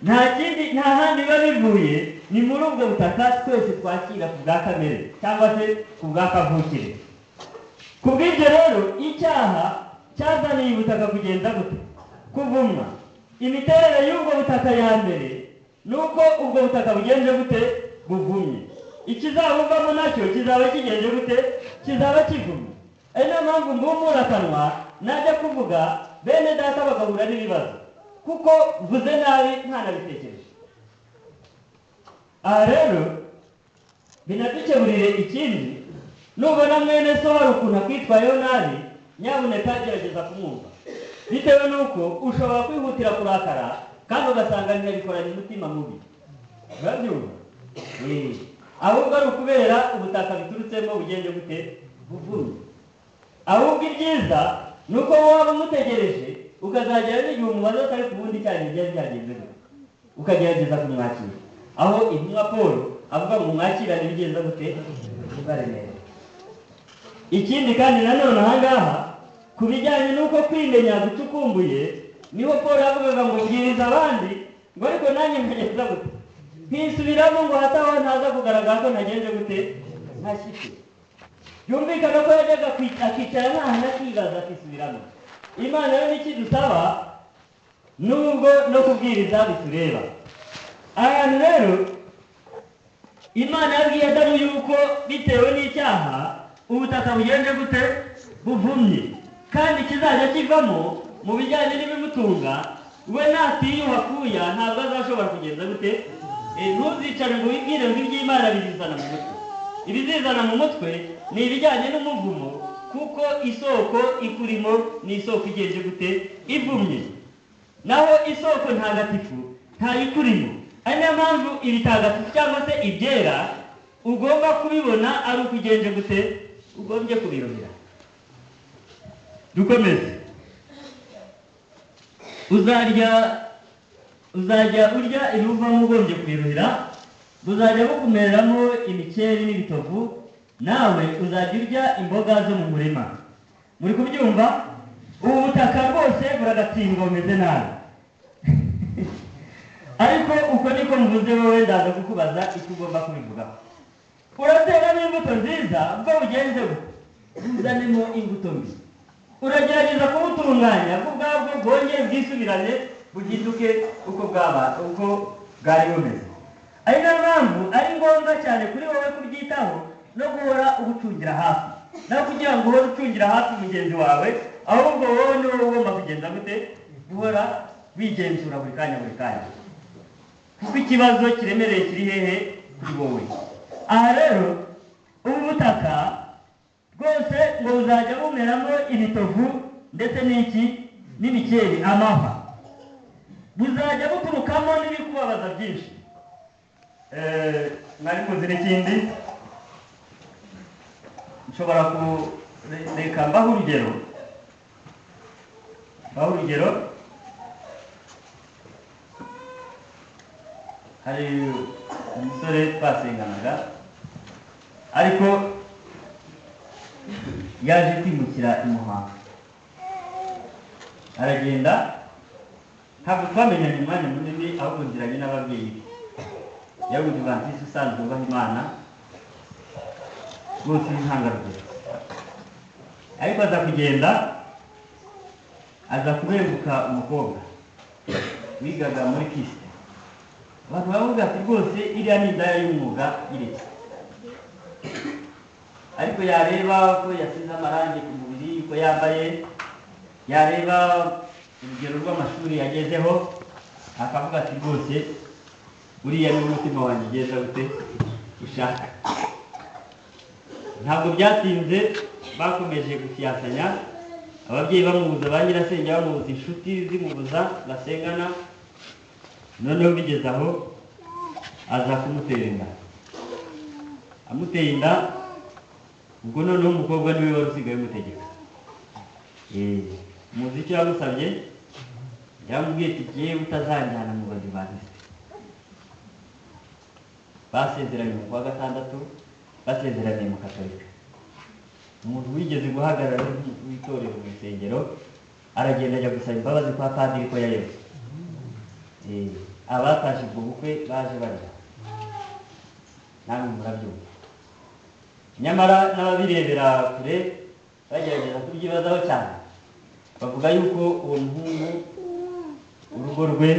Nta handi biba bivuye ni muri ubwo butaka twese twakira ku bwa kamere cyangwa se ku bwa kavukire. Ku bw'ibyo rero icyaha cyazaniye ubutaka kugenda gute? Kuvumwa. Imiterere y'ubwo butaka ya mbere nuko ubwo butaka bugenje gute? Buvumye. Ikizabuvamo nacyo kizaba kigenje gute? Kizaba kivumye. Ari nayo mpamvu mbumura akanwa najya kuvuga bene data bagahura n'ibibazo, kuko vuze nabi ntanabitekereje. Aha rero binadukeburire ikindi, nubona mwene so hari ukuntu akwitwayeho nabi, nyabuneka gerageza kumwumva, bitewe n'uko ushobora kwihutira kurakara kandi ugasanga ntiyabikoranye umutima mubi. Urabyumva? Ahubwo ari ukubera ubutaka biturutsemo bugenje gute? Buvumye. Ahubwo ibyiza ni uko waba umutegereje ukazagera n'igihe umubazo atari ku bundi cyane byari byagenze gute, ukagerageza kumwakira. Aho intumwa Paul avuga ngo mwakirane bigenza gute? Baremere. Ikindi kandi nanone aha ngaha ku bijyanye n'uko kwimenya gucukumbuye, niho Paul avuga ngo bwiriza abandi, ngo ariko nanjye nkageza gute? Ntisubiramo ngo hataho ntaza kugaragara ko nagenze gute? Ntashyitse. Byumvikana ko yajyaga akicara nk'ahantu akibaza akisubiramo. Imana yo n'iki dusaba nubwo no kubwiriza bitureba. Ahantu rero Imana yabwiye Adamu yuko bitewe n'icyaha ubutaka bugenje gute? Buvumye. Kandi kizajya kivamo mu bijyanye n'ibimutunga, we natiyuha kuya ntabwo azashobora kugenza gute? Ntuzicare ngo wibwire ngo iby'Imana bizizana mu mutwe. Ibizizana mu mutwe ni ibijyanye n'umuvumo, kuko isoko ikurimo ni isoko igenje gute? Ivumye. Naho isoko ntagatifu ntayikurimo. Ari nayo mpamvu ibitagatifu cyangwa se ibyera ugomba kubibona ari ukugenje gute? Ugombye kubirohera. Dukomeze. Uzajya urya ibivamo ugombye kubirohera, buzajya bukumereramo imikeri n'ibitovu, nawe uzajya urya imboga zo mu murima. Muri kubyumva? Ubu butaka rwose buragatsindwa bumeze nabi. Ariko uko niko mvuze wowe ndaza kukubaza icyo ugomba kubivugaho. Urateramo imbuto nziza ubwo bugenze gute? Uzanemo imbuto mbi. Uragerageza kubutunganya kubwabwo bwongere bwisubirane bugiduke uko bwari bumeze. Ari nayo mpamvu ari ngombwa cyane kuri wowe kubyitaho no guhora ubucungira hafi. Naho kugira ngo uhore ucungira hafi mugenzi wawe, ahubwo wowe ni wowe ugomba kugenda gute? Guhora wigenzura buri kanya. Kuko ikibazo kiremereye kiri hehe? Kuri wowe. Aha rero ubu butaka rwose ngo buzajya bumeramo ibitovu ndetse n'imikeri, amahwa. Buzajya buturukamo n'ibikubabaza byinshi. Mwari muzi n'ikindi nshobora kureka mbaho urugero. Hari umusore twasenganaga, ariko yaje kwimukira i Muhanga. Aragenda, ntabwo twamenyanye umwanya munini, ahubwo nziranye n'ababyeyi be. Yari umudivantiste usanzwe ubaha Imana rwose w'intangarugero. Ariko aza kugenda, aza kubenguka umukobwa wigaga muri Kiste. Abantu bavuga ati rwose iriya ni indaya y'umwuga ireke. Ariko yareba ko yasize amarangi ku mubiri, ko yambaye, yareba urugero rw'amashuri yagezeho, akavuga ati rwose uriya ni umutima wanjye ugenda gute? Ushaka. Ntabwo byatinze bakomeje gufiyasanya, ababyeyi bamubuza, ba nyirasenge bamubuza, inshuti zimubuza basengana. Noneho bigeze aho aza kumutera inda. Amuteye inda, ubwo noneho umukobwa niwe wari usigaye umutegeka. Muzi icyo yamusabye? Yamubwiye ati jyewe utazanjyana mu badivantiste. Basezeranye mu kwa gatandatu, basezeranye mu Katolika. Umuntu wigeze guhagarara w'itorero mu isengero aragenda ajya gusaba imbabazi kwa padiri ko yayobye. Abatashe ubwo bukwe baje barira. namwe murabyumva. Nyamara n'ababirebera kure bagerageza kubyibazaho cyane, bavuga yuko uwo muhungu urugo rwe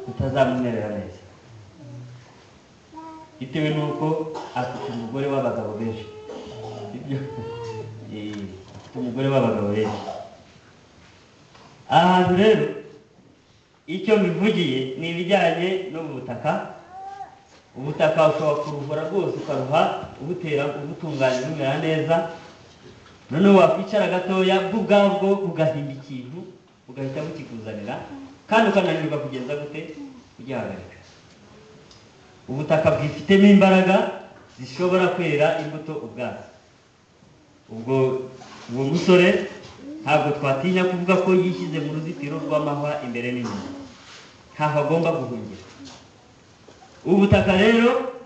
rutazamumerera neza, bitewe n'uko afite umugore w'abagabo benshi. Afite umugore w'abagabo benshi. Ahantu rero icyo bivugiye ni ibijyanye n'ubutaka. Ubutaka ushobora kuruhura rwose ukaruha ubutera ubutunganya bumera neza, noneho wakwicara gatoya bw'ubwabwo bugahinda ikintu ugahita bukikuzanira kandi ukananirwa kugeza gute kugihagarika. Ubutaka bwifitemo imbaraga zishobora kwera imbuto ubwatsi. Ubwo uwo musore ntabwo twatinya kuvuga ko yishyize mu ruzitiro rw'amahwa imbere n'inyuma, ntaho agomba guhungira. Ubutaka rero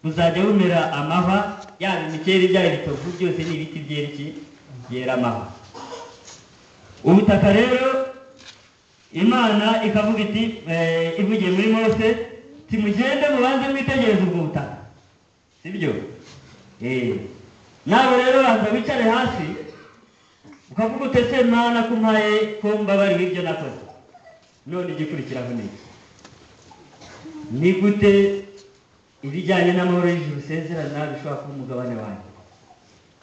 buzajya bumera amahwa, yaba imikeri byaba ibitovu byose ni ibiti byera amahwa. Ubutaka rero Imana ikavuga iti ivugiye muri Mose, timugende mubanze mwitegereze ubwo butaka, sibyo? Nawe rero banza wicare hasi ukavuga utese Mana kumpaye ko mbabariwe ibyo nakoze, none igikurikiraho ni iki? Ni gute ibijyanye n'amahoro y'ijuru usezerana bishobora kuba umugabane wanjye?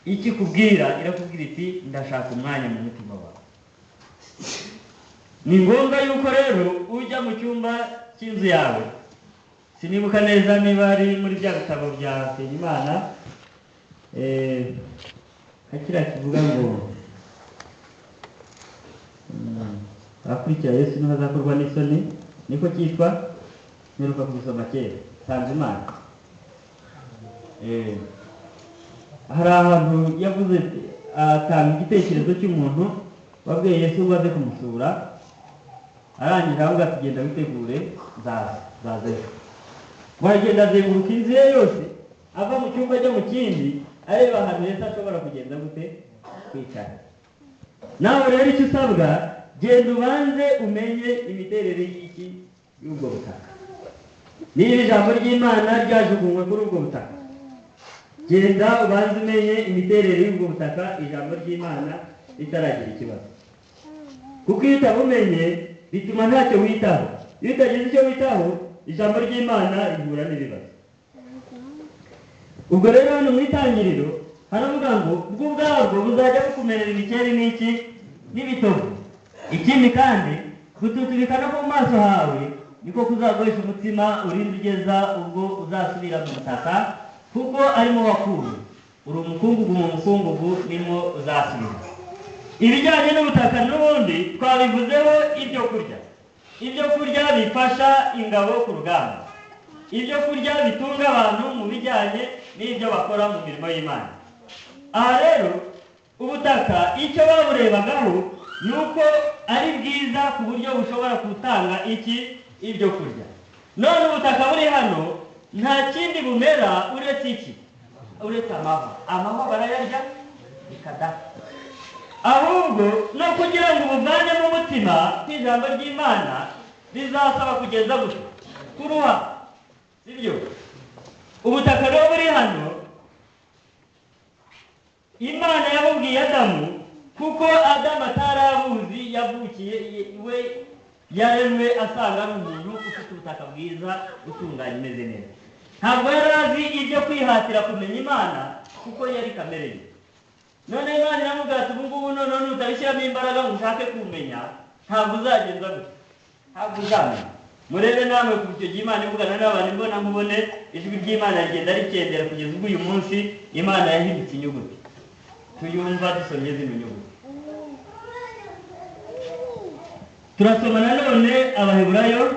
Iki kubwira irakubwira iti ndashaka umwanya mu mutima wawe. Ni ngombwa yuko rero ujya mu cyumba cy'inzu yawe, sinibuka neza niba ari muri bya bitabo bya Nsengimana, hakira kivuga ngo akurikira Yesu ntibazakorwa n'isoni, niko cyitwa, mperuka kubisoma kera, Nsengimana. Hari ahantu yavuze atanga igitekerezo cy'umuntu wabwiye Yesu ngo aze kumusura, arangije avuga ati genda witegure nzaza. Wagenda azenguruka inzu ye yose, ava mu cyumba ajya mu kindi, areba ahantu Yesu ashobora kugenda gute kwicara. Nawe rero icyo usabwa, genda ubanze umenye imiterere y'iki y'ubwo butaka. Niba ijambo ry'Imana ryajugunywe kuri ubwo butaka, genda ubanze umenye imiterere y'ubwo butaka, ijambo ry'Imana ritaragira ikibazo. Kuko iyo utabumenye bituma ntacyo witaho. Iyo utagize icyo witaho, ijambo ry'Imana rihura n'ibibazo. Ubwo rero hano mu itangiriro haravuga ngo bw'ubwabwo buzajya bukumerera imikeri n'iki n'ibitovu. Ikindi kandi gututubika no mu maso hawe niko kuzaguhisha umutima urinda ugeza ubwo uzasubira mu butaka, kuko arimo wakuwe. Uri umukungugu mu mukungugu nimo uzasubira. Ibijyanye n'ubutaka n'ubundi twabivuzeho ibyo kurya. Ibyo kurya bifasha ingabo ku rugamba. Ibyo kurya bitunga abantu mu bijyanye n'ibyo bakora mu mirimo y'Imana. Aha rero ubutaka icyo baburebagaho ni uko ari bwiza ku buryo bushobora gutanga ibyo kurya. None ubutaka buri hano nta kindi bumera uretse iki? Uretse amahwa. Amahwa barayarya bikada. Ahubwo no kugira ngo ubuvane mu mutima kw'ijambo ry'Imana bizasaba kugeza gutyo kuruha, sibyo? Ubutaka rero buri hano Imana yabubwiye Adamu, kuko Adamu atarabuzi, yavukiye we yaremwe asanga ari umuntu ufite ubutaka bwiza utunganye umeze neza. Ntabwo yari azi ibyo kwihatira kumenya Imana kuko yari kamere ye. None Imana iramubwira ati ubu ngubu none utabishyiramo imbaraga ngo ushake kumenya, ntabwo uzagenza gutya, ntabwo uzamenya. Murebe namwe ku icyo gihe Imana ivugana n'abantu imbona nkubone, ijwi ry'Imana rigenda rikendera kugeza ubwo uyu munsi Imana yahindutse inyuguti tuyumva dusomye zino nyuguti. Turasoma nanone Abaheburayo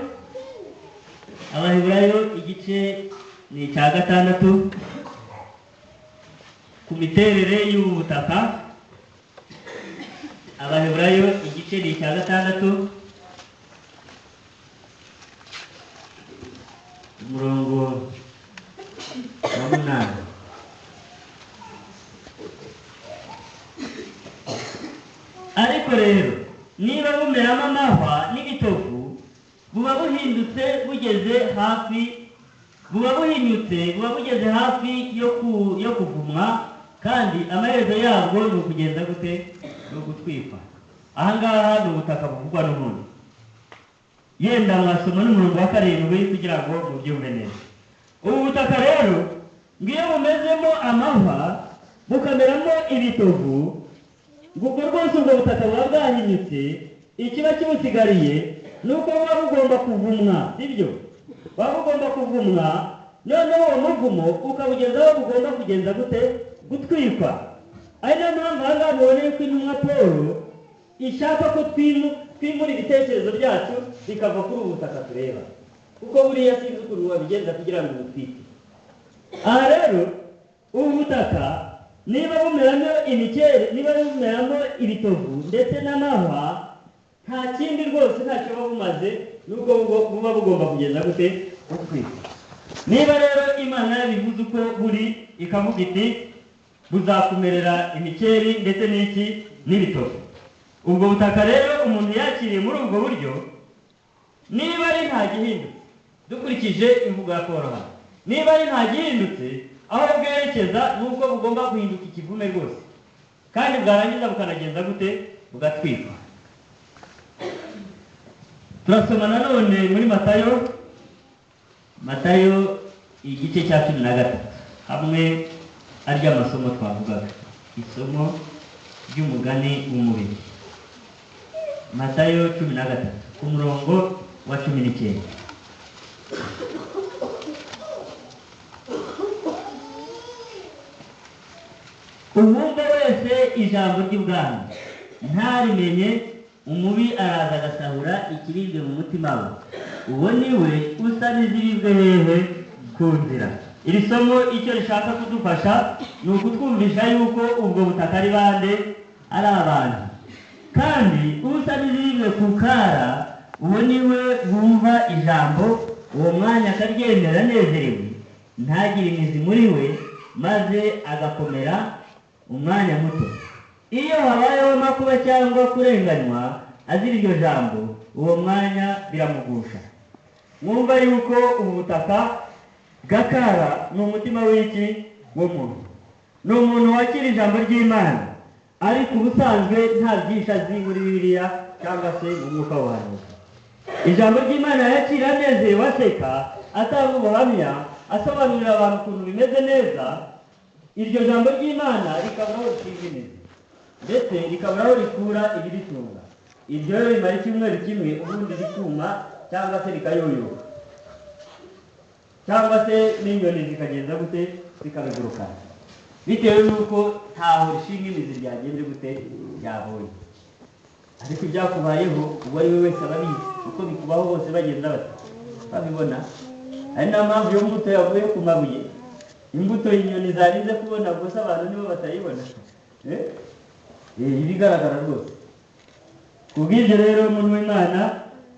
igice ni icya 6 ku miterere y'ubu butaka. Abaheburayo igice ni icya 6 umurongo wa 8. Ariko rero niba bumeramo amahwa n'ibitovu, buba buhindutse bugeze hafi buba buhinyutse, buba bugeze hafi yo kuvumwa, kandi amaherezo yabwo ni ukugenda gute? Ni ugutwikwa. Aha ngaha ni ubutaka buvugwa n'ubundi. Yenda mwasoma n'umurongo wa 7 kugira ngo mubyumve neza. Ubu butaka rero ngiyo bumezemo amahwa bukameramo ibitovu, ubwo rwose ubwo butaka buba bwahinyutse, ikiba kibusigariye nuko buba bugomba kuvumwa, sibyo? Buba bugomba kuvumwa, noneho uwo muvumo ukabugezaho bugomba kugenza gute? Gutwikwa. Ari nayo mpamvu aha ngaha muboneye ko intumwa Pawulo ishaka ko twimura ibitekerezo byacu bikava kuri ubu butaka tureba, kuko buriya sinzi ukuntu wabigenza kugira ngo butwike. Aha rero ubu butaka niba bumeramo imikeri, niba bumeramo ibitovu ndetse n'amahwa, nta kindi rwose ntacyo buba bumaze, nubwo buba bugomba kugenda gute? Gutwika. Niba rero Imana yabivuze uko buri, ikavuga iti buzakumerera imikeri ndetse n'iki n'ibitovu, ubwo butaka rero umuntu yakiriye muri ubwo buryo, niba ari nta gihindutse, dukurikije imvugo ya Pawulo hano, niba ari nta gihindutse, aho bwerekeza nuko bugomba guhinduka ikivume rwose, kandi bwarangiza bukanagenza gute? Bugatwikwa. Turasoma nanone muri Matayo igice cya 13, hamwe arya amasomo twavugaga, isomo ry'umugani w'umubiri. Matayo 13 ku murongo wa 19. Uwumva wese ijambo ry'ubwami ntarimenye, umubi araza agasahura ikiribwe mu mutima we, uwo ni we usa n'iziribwe hehe? Ku nzira. Iri somo icyo rishaka kudufasha ni ukutwumvisha yuko ubwo butaka ari bande? Ari abantu. Kandi usa n'iziribwe ku kara, uwo ni we wumva ijambo, uwo mwanya akaryemera anezerewe, ntagire imizi muri we, maze agakomera umwanya muto. Iyo habayeho makuba cyangwa kurenganywa azira iryo jambo, uwo mwanya biramugusha. Mwumva yuko ubu butaka gakara ni umutima w'iki? W'umuntu. Ni umuntu wakira ijambo ry'Imana, ariko ubusanzwe nta byinshi azi muri Bibiliya cyangwa se mu mwuka w'ubuhanuzi. Ijambo ry'Imana yakira anezerewe, aseka, atanga ubuhamya, asobanurira abantu ukuntu bimeze neza. Iryo jambo ry'Imana rikabura aho rishinga imizi, ndetse rikabura aho rikura ibiritunga. Ibyo rero bimara icyumweru kimwe, ubundi rikuma cyangwa se rikayoyoka, cyangwa se n'inyoni zikagenza gute? Zikabigurukana, bitewe n'uko ntaho rishinga imizi ryagenze gute? Ryabonye. Ariko ibyakubayeho uwo ari we wese ababizi, kuko bikubaho bose bagenda babibona. Ari nayo mpamvu iyo mbuto yavuye ku mabuye, imbuto inyoni zarinze kubona, gusa abantu nibo batayibona. Ibigaragara rwose. Kubw'ibyo rero umuntu w'Imana,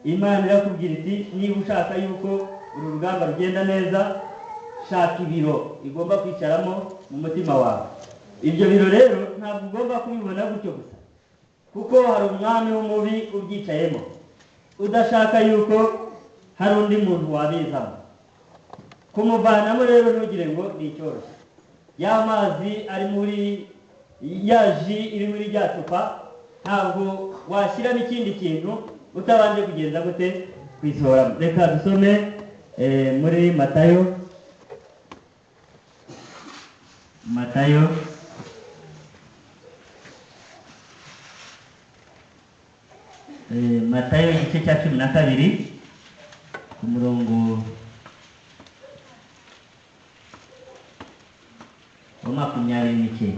Imana irakubwira iti niba ushaka yuko uru rugamba rugenda neza, shaka ibiro igomba kwicaramo mu mutima wawe. Ibyo biro rero ntabwo ugomba kubibona gutyo gusa, kuko hari umwami w'umubi ubyicayemo, udashaka yuko hari undi muntu wabizamo. Kumuvanamo rero ntugire ngo ni icyoroshye. Ya mazi ari muri ya ji iri muri rya cupa, ntabwo washyira n'ikindi kintu utabanje kugenza gute? Kwisohoramo. Reka dusome muri Matayo igice cya 12 ku murongo wa 29.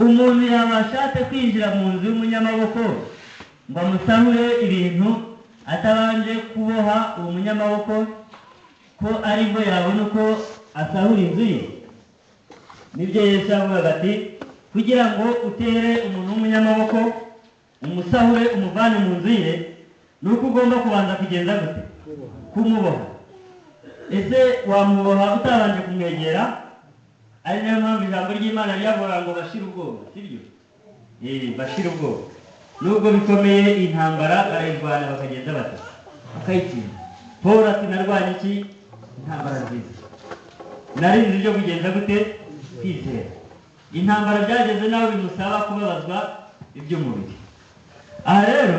Umuntu yabashatse kwinjira mu nzu y'umunyamaboko ngo amusahure ibintu atabanje kuboha uwo munyamaboko, ko ari bwo yabona uko asahura inzu ye. Nibyo Yesu yavugaga ati, kugira ngo utere umuntu w'umunyamaboko umusahure umuvane mu nzu ye, nuko ugomba kubanza kugenza gute? Kumuboha. Ese wamuboha utabanje kumwegera? Ari nayo mpamvu ijambo ry'Imana ryavuga ngo bashire ubwoba, sibyo? Bashire ubwoba. Nubwo bikomeye intambara barayirwana bakagenda bakayitsinda. Pawulo ati narwanye iki? intambara nziza. Narinzi ibyo kugenza gute kwizera. Intambara byageze nawe bimusaba kubabazwa iby'umubiri. Aha rero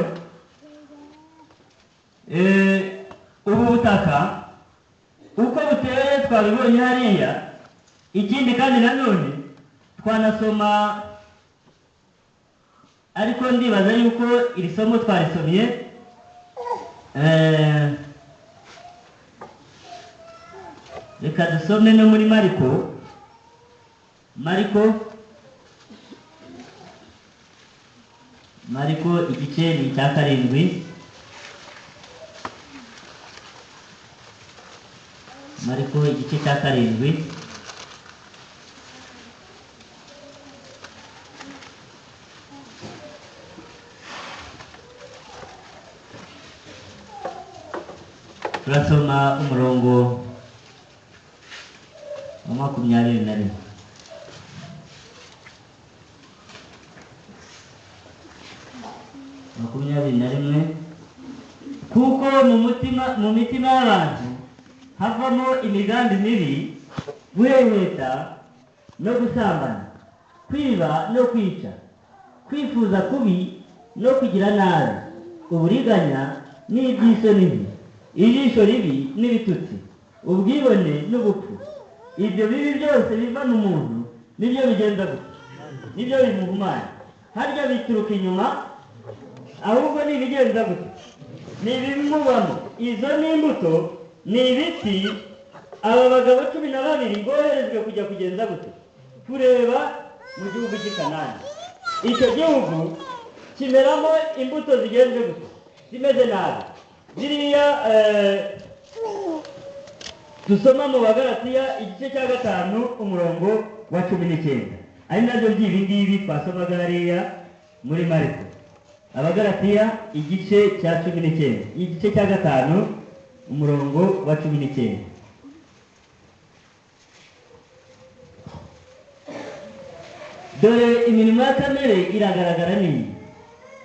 ubu butaka uko buteye twabibonye hariya. Ikindi kandi nanone twanasoma, ariko ndibaza yuko iri somo twarisomye reka dusome no muri Mariko igice ni cya 7. Mariko igice cya 7. Turasoma umurongo wa 21. Kuko mu mitima y'abantu havamo imigambi mibi, guheheta no gusambana, kwiba no kwica, kwifuza kubi no kugira nabi, uburiganya n'iby'isoni, ijisho ribi n'ibitutsi, ubwibone n'ubupfu. Ibyo bibi byose biva mu muntu nibyo bigenda gute, nibyo bimuhumanya. Harya bituruka inyuma, ahubwo ni ibigenza gute, ni ibimubamo. Izo ni imbuto, ni ibiti aba bagabo 12 boherejwe kujya kugenza gute, kureba mu gihugu cy'i Kanani. Icyo gihugu kimeramo imbuto zigenze gute, zimeze nabi. Ziriya dusoma mu Bagalatiya igice cya 5 umurongo wa 19. Ari nabyo by'ibi ngibi twasomaga hariya muri Mariko. Abagalatiya igice cya 19, igice cya 5 umurongo wa 19. Dore imirimo ya kamere iragaragara nini: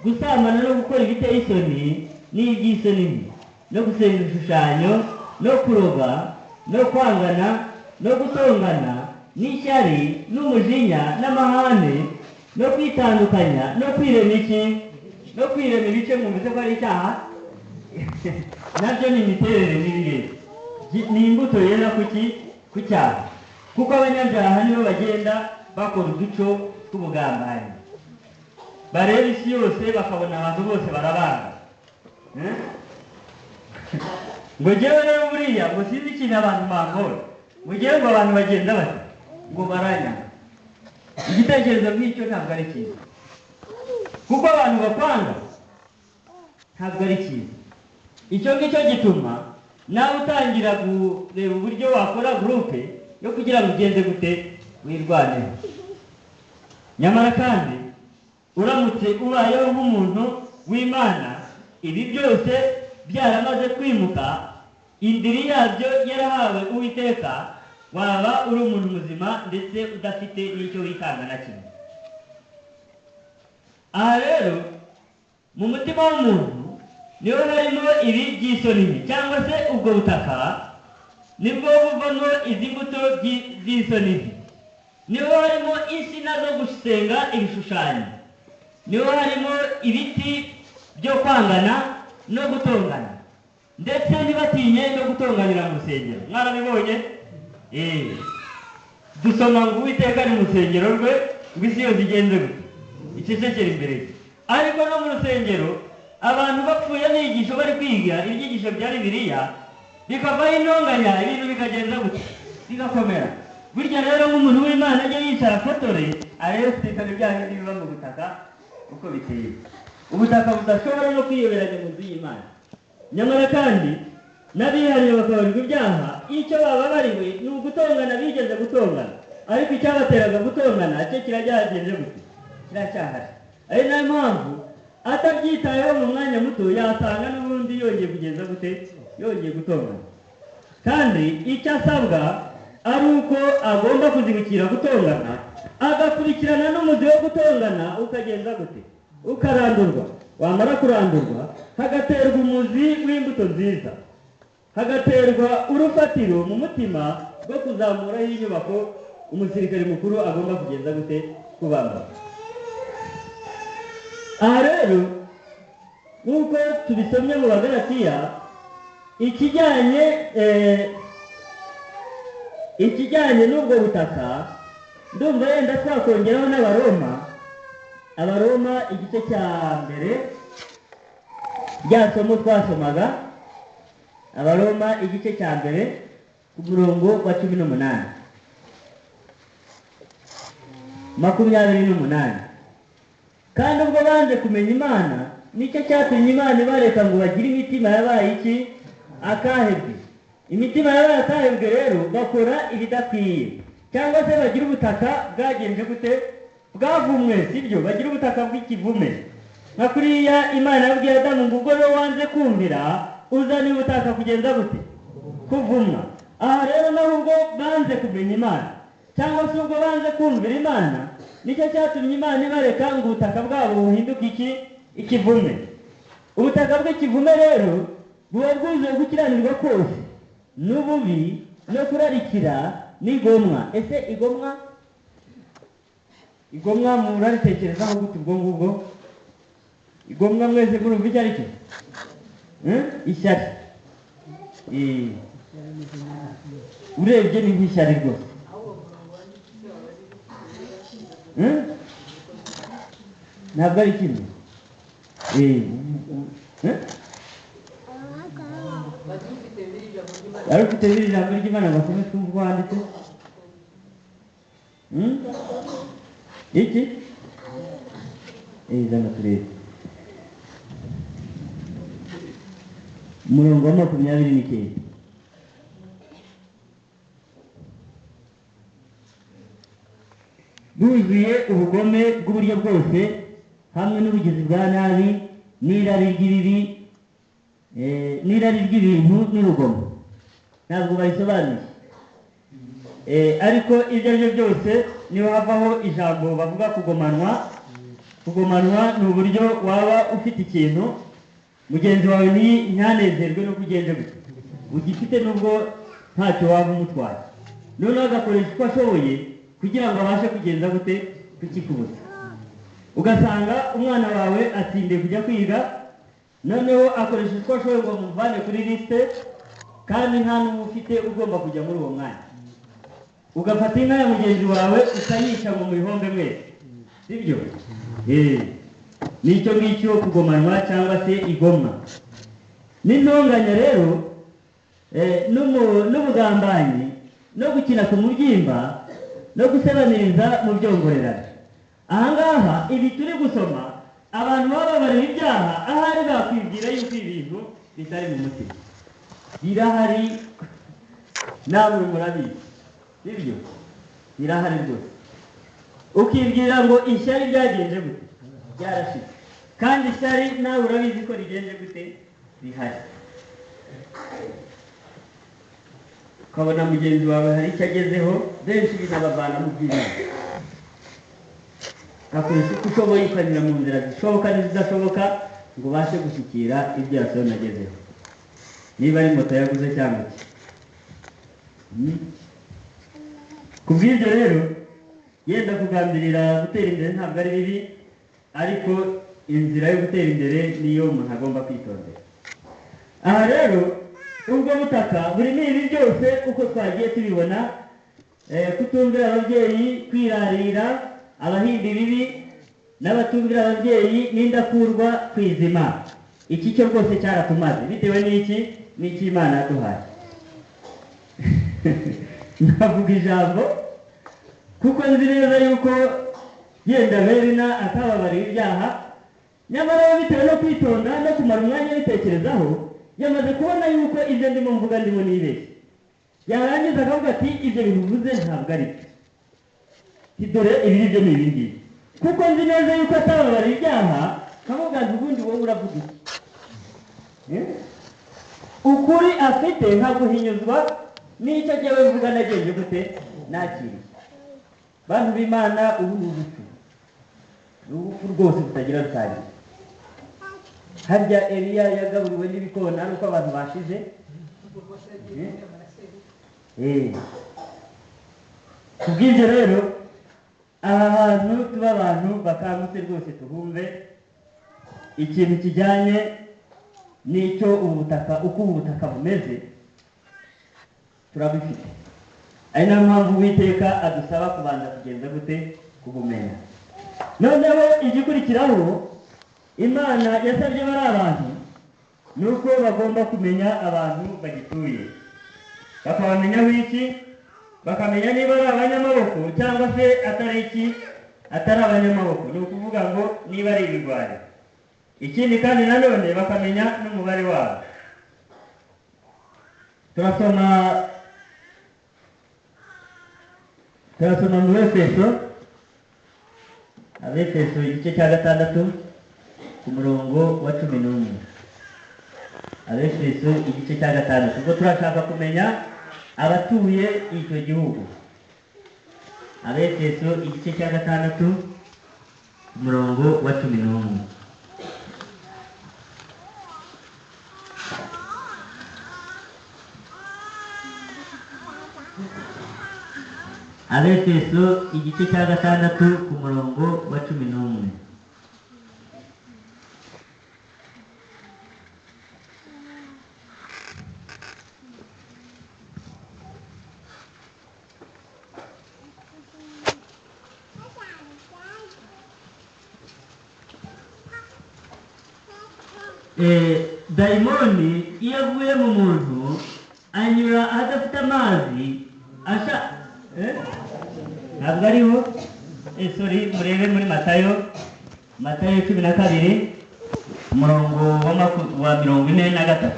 gusambana no gukora ibiteye isoni n'iby'isoni, no gusenga ibishushanyo, no kuroga, no kwangana, no gutongana, n'ishyari, n'umujinya, n'amahane, no kwitandukanya, no kwirema iki, no kwirema ibice mwumvise ko ari icyaha. Nabyo ni imiterere mibi, ni imbuto yera ku cyaha. Kuko abanyabyaha nibo bagenda bakora uduco tw'ubugambanyi, bareba isi yose bakabona abantu bose barabanga. Ngo jyewe rero buriya ngo sinzi ikintu abantu bangora, ngo jyewe ngo abantu bagenda bati ngo baranya. Igitekerezo nk'icyo ntabwo ari cyiza, kuko abantu bakwanga ntabwo ari cyiza. Icyo ngicyo gituma nawe utangira kureba uburyo wakora gurupe yo kugira ngo ugenze gute wirwaneho. Nyamara kandi uramutse ubayeho nk'umuntu w'Imana, ibi byose byaramaze kwimuka, indiri yabyo yarahawe Uwiteka, waba uri umuntu muzima ndetse udafite n'icyo wikanga na kimwe. Aha rero mu mutima w'umuntu niho harimo ibi by'isoni, cyangwa se ubwo butaka nibwo buvamo izi mbuto z'isoni. Niho harimo insina zo gusenga ibishushanyo, niho harimo ibiti byo kwangana no gutongana, ndetse ntibatinye no gutonganira mu rusengero. Mwarabibonye? Dusoma ngo Uwiteka ari mu rusengero rwe, ngo isi yose igenze gute, icecekera imbere ye. Ariko no mu rusengero abantu bapfuye n'inyigisho bari kwiga ibyigisho bya Bibiliya, bikavaho intonganya, ibintu bikagenza gute, bigakomera. Burya rero nk'umuntu w'Imana ajya yicara fotore, arebe sitikana ibyaha n'ibiba mu butaka uko biteye. Ubutaka budashobora no kwiyoberanya mu nzu y'Imana. Nyamara kandi n'abihariye bakabarirwa ibyaha, icyo bababariwe ni ugutongana bigeze gutongana, ariko icyabateraga gutongana cyo kirajyagenze gute, kiracyahari. Ari nayo mpamvu atabyitayeho mu mwanya muto yasanga n'ubundi yongeye kugenza gute, yongeye gutongana. Kandi icyo asabwa ari uko agomba kuzibukira gutongana, agakurikirana n'umuzi wo gutongana ukagenza gute, ukarandurwa. Wamara kurandurwa hagaterwa umuzi w'imbuto nziza, hagaterwa urufatiro mu mutima rwo kuzamuraho inyubako umusirikare mukuru agomba kugenza gute kubamo. Aha rero nk'uko tubisomye mu Bagalatiya, ikijyanye n'ubwo butaka ndumva yenda twakongeraho Abaroma igice cya mbere rya somo twasomaga, Abaroma igice cya mbere ku murongo wa 18, 28. Kandi ubwo banze kumenya Imana, nicyo cyatumye Imana ibareka ngo bagire imitima yabaye iki? Akahebwe. Imitima yabaye akahebwe rero bakora ibidakwiye, cyangwa se bagira ubutaka bwagenje gute? Bwavumwe, sibyo? Bagira ubutaka bw'ikivume. Nka kuriya Imana yabwiye Adamu ngo ubwo rero wanze kumvira uzane ubutaka kugenza gute? Kuvumwa. Aha rero naho ubwo banze kumenya Imana, cyangwa se ubwo banze kumvira Imana, nicyo cyatumye Imana ibareka ngo ubutaka bwabo buhinduke iki? Ikivume. Ubutaka bw'ikivume rero buba bwuzuye gukiranirwa kose n'ububi no kurarikira n'igomwa. Ese igomwa muraritekerezaho gute ubwo ngubwo? Igomwa mwese murumva icyo ari cyo? Ishyari. Urebye ni nk'ishyari rwose. Ntabwo ari kimwe. Ari ufite biri ijambo ry'Imana basome twumva wanditse? Iki? Zana turebe. Umurongo wa 29. Buzuye ubugome bw'uburyo bwose hamwe n'ubugizi bwa nabi n'irari ry'ibintu n'urugomo. Ntabwo bayisobanuye. Ariko ibyo ari byo byose niho havaho ijambo bavuga kugomanwa. Kugomanwa ni uburyo waba ufite ikintu mugenzi wawe ntanezerwe no kugenje gute, ugifite nubwo ntacyo waba umutwaye, noneho agakoresha uko ashoboye kugira ngo abashe kugenza gute? Kukikubuza. Ugasanga umwana wawe atsindiye kujya kwiga, noneho akoresha uko ashoboye ngo muvane kuri liste, kandi nta n'umwe ufite ugomba kujya muri uwo mwanya. Ugafata inka ya mugenzi wawe ukayica mu bihombe mwese, sibyo? Nicyo ngicyo kugomanwa cyangwa se igomwa. N'intonganya rero n'ubugambanyi no gukina ku mubyimba no gusebaniriza mu byongorerano. Aha ngaha ibi turi gusoma abantu baba babarira ibyaha, ahari bakwibwira yuko ibintu bitari mu mutima. Birahari, namwe murabizi, sibyo? Birahari rwose. Ukibwira ngo ishyari ryagenje gute? Ryarashize. Kandi ishyari nawe urabizi ko rigenje gute? Rihari. Ukabona mugenzi wawe hari icyo agezeho, benshi binabavana mu by'Imana. Akoresha uko ushoboye ukanyura mu nzira zishoboka n'izidashoboka ngo ubashe gushyikira ibyo yasohoye agezeho. Niba ari moto yaguze cyangwa iki. Ku bw'ibyo rero yenda kugambirira gutera imbere ntabwo ari bibi, ariko inzira yo gutera imbere niyo umuntu agomba kwitondera. Aha rero ubwo butaka burimo ibi byose uko twagiye tubibona: kutumvira ababyeyi, kwirarira, abahinda ibibi n'abatumvira ababyeyi, n'indakurwa, kwizima. Iki cyo rwose cyaratumaze bitewe n'iki? N'iki Imana yaduhaye. Navuga ijambo kuko nzi neza yuko yenda Berina atababarira ibyaha, nyamara bitewe no kwitonda no kumara umwanya bitekerezaho, yamaze kubona yuko ibyo ndimo mvuga ndimo nibeshye. Yarangiza akavuga ati ibyo bintu uvuze ntabwo ari byo. Dore ibi nibyo ni ibi ngibi. Kuko nzi neza yuko atababarira ibyaha, kamugaza ubundi wowe uravuga iki? Ukuri afite ntabwo hinyuzwa n'icyo jyewe mvuga nagenje gute? Nakiriye. Bantu b'Imana, ubu ni urupfu rwose rutagira rutangira. Harya Eliya yagaburiwe n'ibikona ari uko abantu bashize, kubw'ibyo rero aba bantu tuba abantu bakangutse rwose tuhumve ikintu kijyanye n'icyo ubutaka uko ubutaka bumeze turabifite, ari nayo mpamvu Uwiteka adusaba kubanza kugenza gute kubumenya. Noneho igikurikiraho Imana yasabye bari abantu nuko bagomba kumenya abantu bagituye, bakabamenyaho iki, bakamenya niba ari abanyamaboko cyangwa se atari iki, atari abanyamaboko, ni ukuvuga ngo niba ari ibigwari. Ikindi kandi nanone bakamenya n'umubare wabo. Turasoma mu Efeso igice cya 6 ku murongo wa 11. Efeso igice cya 6, ubwo turashaka kumenya abatuye icyo gihugu. Efeso igice cya 6 ku murongo wa 11. Efeso igice cya 6 ku murongo wa 11. Dayimoni iyo avuye mu muntu anyura adafite amazi ntabwo ariho sorry, murebe muri Matayo 12 umurongo wa 43.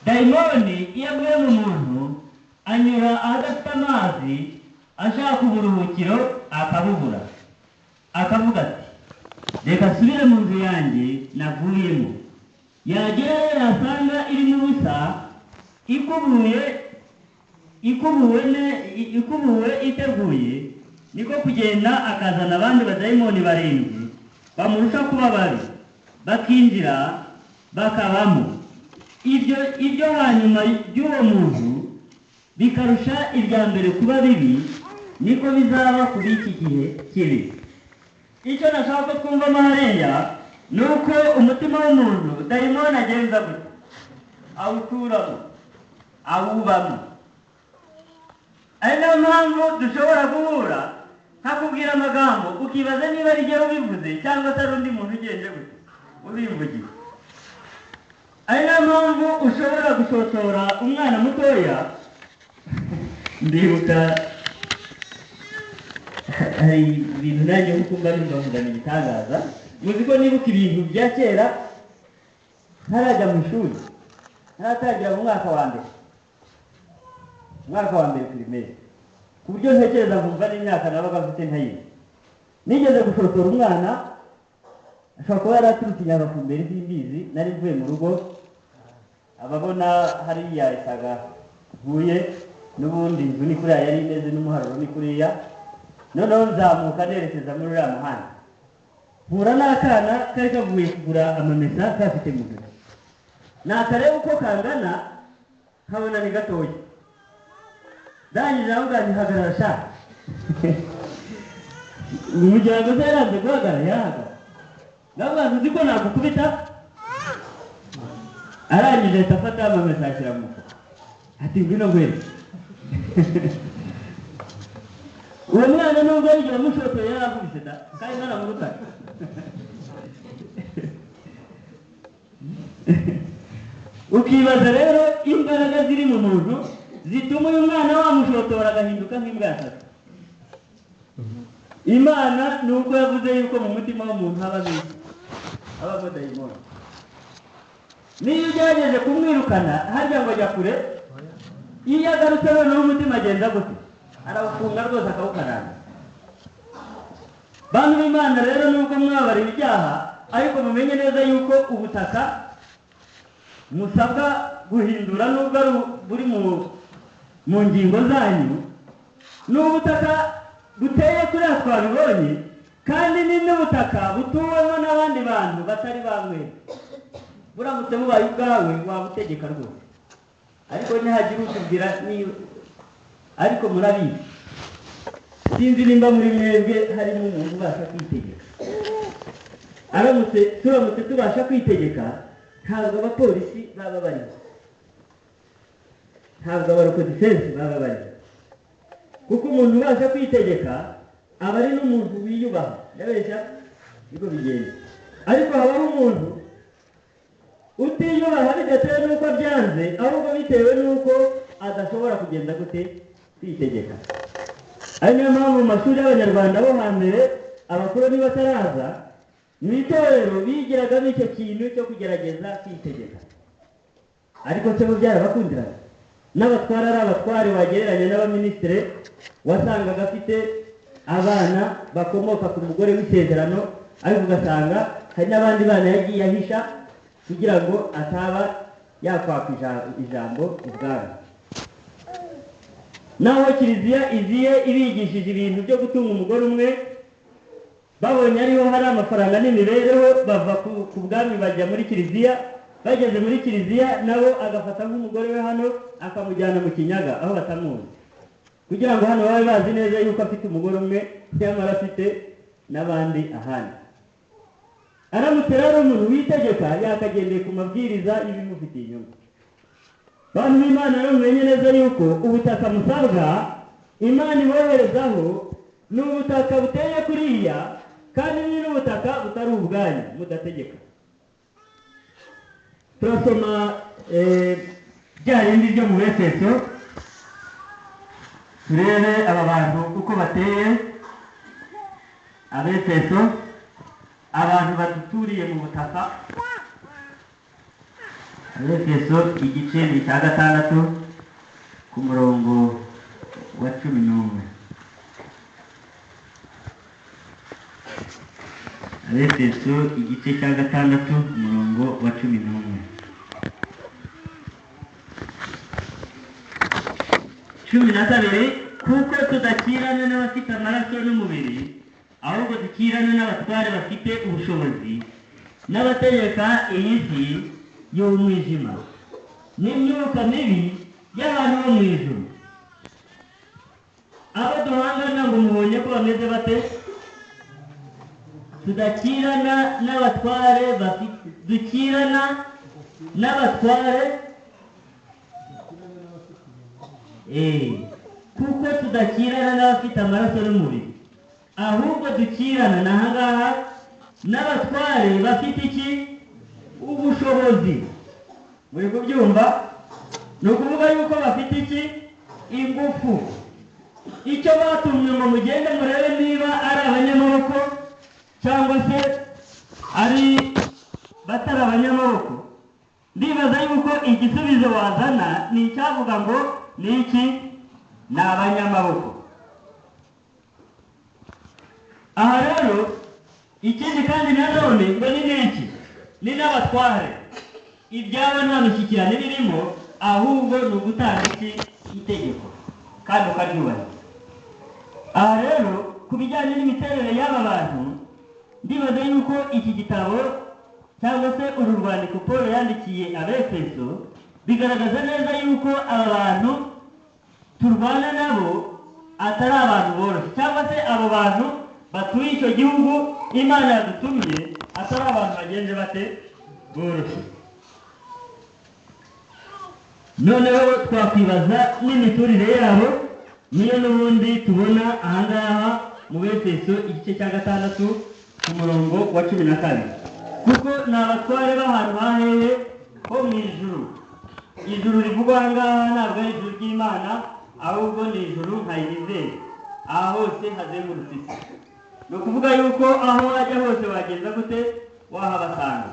Dayimoni iyo avuye mu muntu anyura adafite amazi ashaka uburuhukiro akabubura, akavuga ati reka asubire mu nzu yanjye navuyemo. Yagera yasanga irimo ubusa, ikubuwe iteguye, niko kugenda akazana abandi badayimoni 7 bamurusha kuba babi, bakinjira bakabamo. Ibyo hanyuma y'uwo muntu bikarusha irya mbere kuba bibi, niko bizaba kuri iki gihe kibi. Icyo nashaka twumva hariya ni uko umutima w'umuntu dayimoni agenza gute, awuturamo, awubamo. Ari nayo mpamvu dushobora guhura nkakubwira amagambo ukibaza niba ari jyewe ubivuze cyangwa se ari undi muntu ugenje gute ubimvugiye. Ari nayo mpamvu ushobora gushotora umwana mutoya. Ndibuka hari ibintu nanjye ukumva numva mvuga ni igitangaza. Muzi ko nibuka ibintu bya kera ntarajya mu ishuri, ntaratangira mu mwaka wa mbere primaire, ku buryo ntekereza nkumva n'imyaka nabaga mfite ntayizi. Nigeze gushotora umwana ashobora kuba yaraturutse Nyagafumberi simbizi, nari mvuye mu rugo ababona hariya isaga huye n'ubundi inzu ni kuriya yari imeze n'umuharuro ni kuriya. Noneho nzamuka nerekeza muri uriya muhanda, mpura n'akana kari kavuye kugura amamesa kafite mu ntoki. Nakareba uko kangana nkabona ni gatoya, ndangije avuga nti hagarara sha. Umuryango se yaranze guhagarara, yahagarara. Navuga nti uzi ko nagukubita? Arangije ahita afata amamesa ashyira mu mufuka ati ngwino ngwino. Uwo mwana nubwo yigira mushotoye yarakubise da kandi naramurutaka. Ukibaza rero imbaraga ziri mu muntu zituma uyu mwana wamushotora agahinduka nk'imbwatatu. Imana nuko yavuze yuko mu mutima w'umuntu habamo dayimoni. Niyo ugerageje kumwirukana harya ngo ajya kure, iyo agarutse noneho umutima agenda gute, arawufunga rwose akawukaranga. Bantu b'Imana rero nubwo mwabariwe ibyaha, ariko mumenye neza yuko ubutaka musabwa guhindura nubwo buri mu ngingo zanyu, n'ubutaka buteye kuriya twabibonye, kandi ni n'ubutaka butuwemo n'abandi bantu batari bamwe. Buramutse bubaye ubwawe wabutegeka rwose. ariko ntihagira utubwira niba ariko murabizi sinzi nimba muri mwebwe harimo umuntu ubasha kwitegeka. turamutse tubasha kwitegeka ntabwo abapolisi baba bariho, ntabwo abarokodifensi baba bariho, kuko umuntu ubasha kwitegeka aba ari n'umuntu wiyubaha. ndabeshya niko bigenda. ariko habaho umuntu utiyubaha bidatewe n'uko byanze, ahubwo bitewe n'uko adashobora kugenda gute kwitegeka. ari niyo mpamvu mu mashuri y'abanyarwanda bo hambere abakuru bataraza mu itorero bigiragamo icyo kintu cyo kugerageza kwitegeka. ariko se bo byarabakundiraga. n'abatwara ari abatware wagereranya n'abaminisitiri, wasangaga afite abana bakomoka ku mugore w'isezerano, ariko ugasanga hari n'abandi bana yagiye ahisha kugira ngo ataba yakwaka ijambo ubwami. naho kiliziya iziye ibigishije ibintu byo gutunga umugore umwe, babonye ariho hari amafaranga n'imibereho, bava ku bwami bajya muri kiliziya. bageze muri kiliziya nabo agafata nk'umugore we hano akamujyana mu kinyaga aho batamuzi, kugira ngo hano babe bazi neza yuko afite umugore umwe nyamara afite n'abandi ahandi. aramutse rero umuntu witegeka yakagendeye ku mabwiriza y'ibimufitiye inyungu. bantu b'Imana rero mumenye neza yuko ubutaka musabwa Imana iboherezaho ni ubutaka buteye kuriya, kandi ni n'ubutaka butari ubwanyu mudategeka. turasoma bya rindi ryo mu Efeso, turebe aba bantu uko bateye. Abefeso, abantu baduturiye mu butaka. Abefeso igice ni cya 6 ku murongo wa 11. Abefeso igice cya 6 umurongo wa 11. 12. kuko tudakirana n'abafite amaraso n'umubiri, ahubwo dukirana n'abatware bafite ubushobozi n'abategeka iyi si y'umwijima n'imyuka mibi y'abantu bo mu ijuru. abo duhangana ngo mubonye ko bameze bate? tudakirana n'abatware dukirana n'abatware kuko tudakirana n'abafite amaraso n'umubiri, ahubwo dukirana n'ahangaha n'abatware bafite iki? ubushobozi. muri kubyumva? ni ukuvuga yuko bafite iki? ingufu. icyo batumye ngo mugende murebe niba ari abanyamaboko cyangwa se ari batari abanyamaboko. ndibaza yuko igisubizo wazana ni icyavuga ngo ni iki? ni abanyamaboko. aha rero ikindi kandi nanone ngo ni n'iki? ni n'abatware. ibyabo nta mishyikirane birimo, ahubwo ni ugutanga iki? itegeko, kandi ukaryubahiriza. aha rero ku bijyanye n'imiterere y'aba bantu, ndibaza yuko iki gitabo cyangwa se uru rwandiko Paul yandikiye Abefeso bigaragaza neza yuko aba bantu turwana nabo atari abantu boroshye, cyangwa se abo bantu batuye icyo gihugu Imana yadutumye atari abantu bagenje bate? boroshye. noneho twakwibaza n'imiturire yabo, niyo n'ubundi tubona ahangaha mu Efeso igice cya 6 ku murongo wa 12. kuko ni abatware b'ahantu hahehe ho mu ijuru. ijuru rivugwa ahangaha ntabwo ari ijuru ry'Imana, ahubwo ni ijuru nka Elizeri, aha hose hazengurutse isi. ni ukuvuga yuko aho wajya hose wagenza gute? wahabasanga.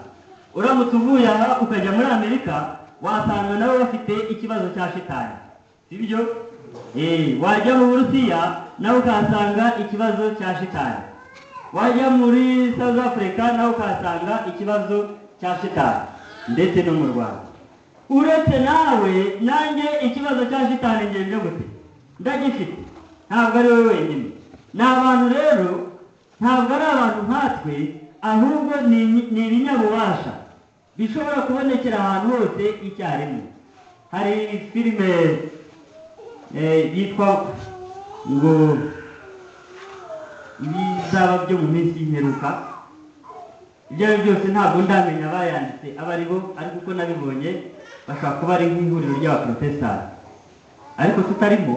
uramutse uvuye aha ukajya muri Amerika, wasanga nabo bafite ikibazo cya shitani, sibyo? wajya mu Burusiya nawe ukahasanga ikibazo cya shitani, wajya muri South Africa nawe ukahasanga ikibazo cya shitani, ndetse no mu Rwanda. uretse nawe nanjye ikibazo cya shitani ngenje gute? ndagifite, ntabwo ari wowe wenyine. ni abantu rero, ntabwo ari abantu nkatwe, ahubwo ni ibinyabubasha bishobora kubonekera ahantu hose icyarimwe. hari filime yitwa ngo ibizaba byo mu minsi y'imperuka. Ibyo ari byose ntabwo ndamenya abayanditse aba ari bo, ariko uko nabibonye bashobora kuba ari nk'ihuriro ry'abaprofesari, ariko tutarimo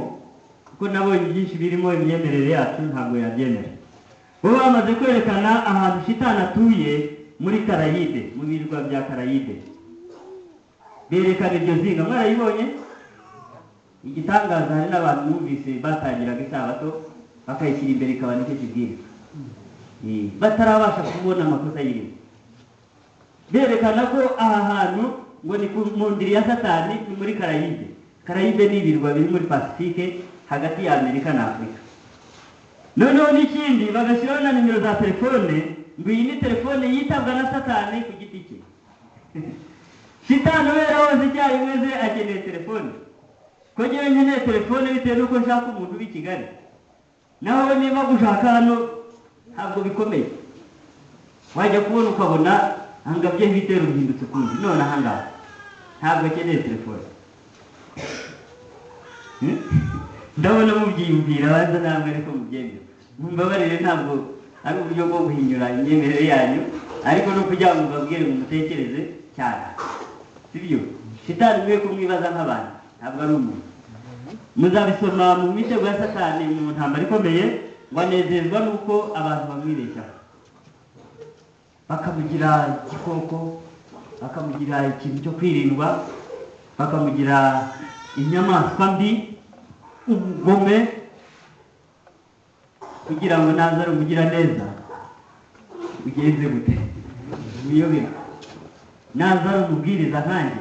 kuko nabonye byinshi birimo imyemerere yacu ntabwo yabyemera. Bo bamaze kwerekana ahantu shitani atuye muri Karayibe, mu birwa bya Karayibe. Berekana iryo zinga, mwarayibonye? Igitangaza hari n'abantu bumvise batangiraga isabato bakayishyira imbere ikaba nicyo kibwiriza, batarabasha kubona amakosa yirimo. Berekana ko aha hantu ngo ni mu ndiri ya Satani, ni muri Karayibe. Karayibe ni ibirwa biri muri Pacifique hagati ya Amerika na Afurika. Noneho n'ikindi bagashyiraho na nimero za telefone, ngo iyi ni telefone yitabwa na Satani ku giti cye. Shitani wera hose icyarimeze akeneye telefone. Ko ngewe nkeneye telefone bitewe n'uko nshaka umuntu w'i Kigali, naho niba gushaka hano ntabwo bikomeye. Wajya kubona ukabona hangabye bitera uruhindutse kundi, none ahangaha ntabwo akeneye telefone. Ndabona mubyiyumvira baza namwe ariko mubyemera. Mumbabarire, ntabwo ari uburyo bwo guhinyura imyemerere yanyu, ariko no kugira ngo babwire ngo mutekereze cyane, sibyo? Shitani mwe kumwibaza nk'abantu, ntabwo ari umuntu. Muzabisoma mu mitego ya Satani mu ntambara ikomeye, ngo anezezwa n'uko abantu bamwibeshyaho, bakamugira igikoko, bakamugira ikintu cyo kwirindwa, bakamugira inyamaswa mbi, ubugome, kugira ngo naza ari umugira neza ugenze gute, uyobera. Naza ari umubwiriza nkanjye,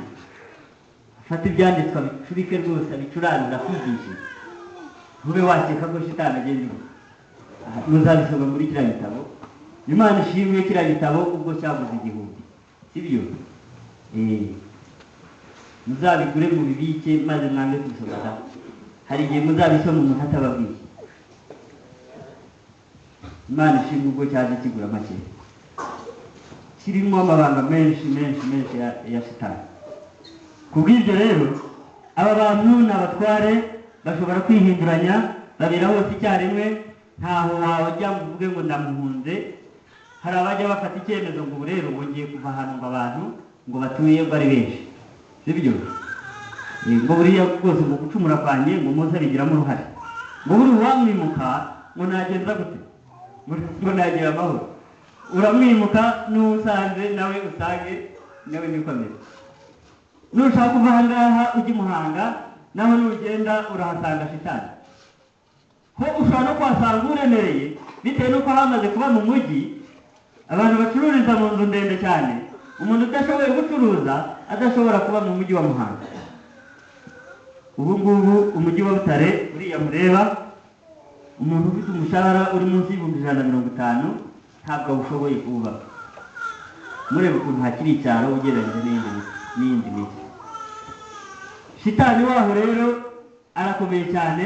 afata ibyanditswe abicurike rwose, abicuranura, kwigisha, ntube wakeka ko Shitani agenda gute. Muzabisoma muri kiriya gitabo. Imana ishimwe, kiriya gitabo ubwo cyaguze igihumbi, sibyo? Muzabigure mu bibike maze mwange kubisoma. Hari igihe muzabisoma umuntu atababwiye. Imana ishimwe ubwo cyaje kigura make, kirimo amabanga menshi ya Shitani. Kubw'ibyo rero aba bantu n'abatware bashobora kwihinduranya, babira hose icyarimwe, ntaho wajya ngo uvuge ngo ndamuhunze. Hari abajya bafata icyemezo ngo ubu rero wongeye kuva ahantu ngo abantu ngo batuye ngo ari benshi, sibyo? Ngo buriya rwose ngo gucumura kwanjye ngo muze bigiramo uruhare, ngo buri uwamwimuka ngo nagenza gute, ngo nagira amahoro. Uramwimuka n'usanze nawe usange nawe nikomeze. Nushaka kuva ahangaha ujya i Muhanga, naho nugenda urahasanga Shitani. Ho ushobora no kuhasanga uremereye, bitewe n'uko hamaze kuba mu mujyi abantu bacururiza mu nzu ndende cyane. Umuntu udashoboye gucuruza adashobora kuba mu mujyi wa Muhanga. Ubu ngubu umujyi wa Butare uriya mureba, umuntu ufite umushahara uri munsi y'ibihumbi 150 ntabwo awushoboye kuwubaka. Murebe ukuntu hakiri icyaro ugereranyije n'iyindi migi. Shitani waho rero arakomeye cyane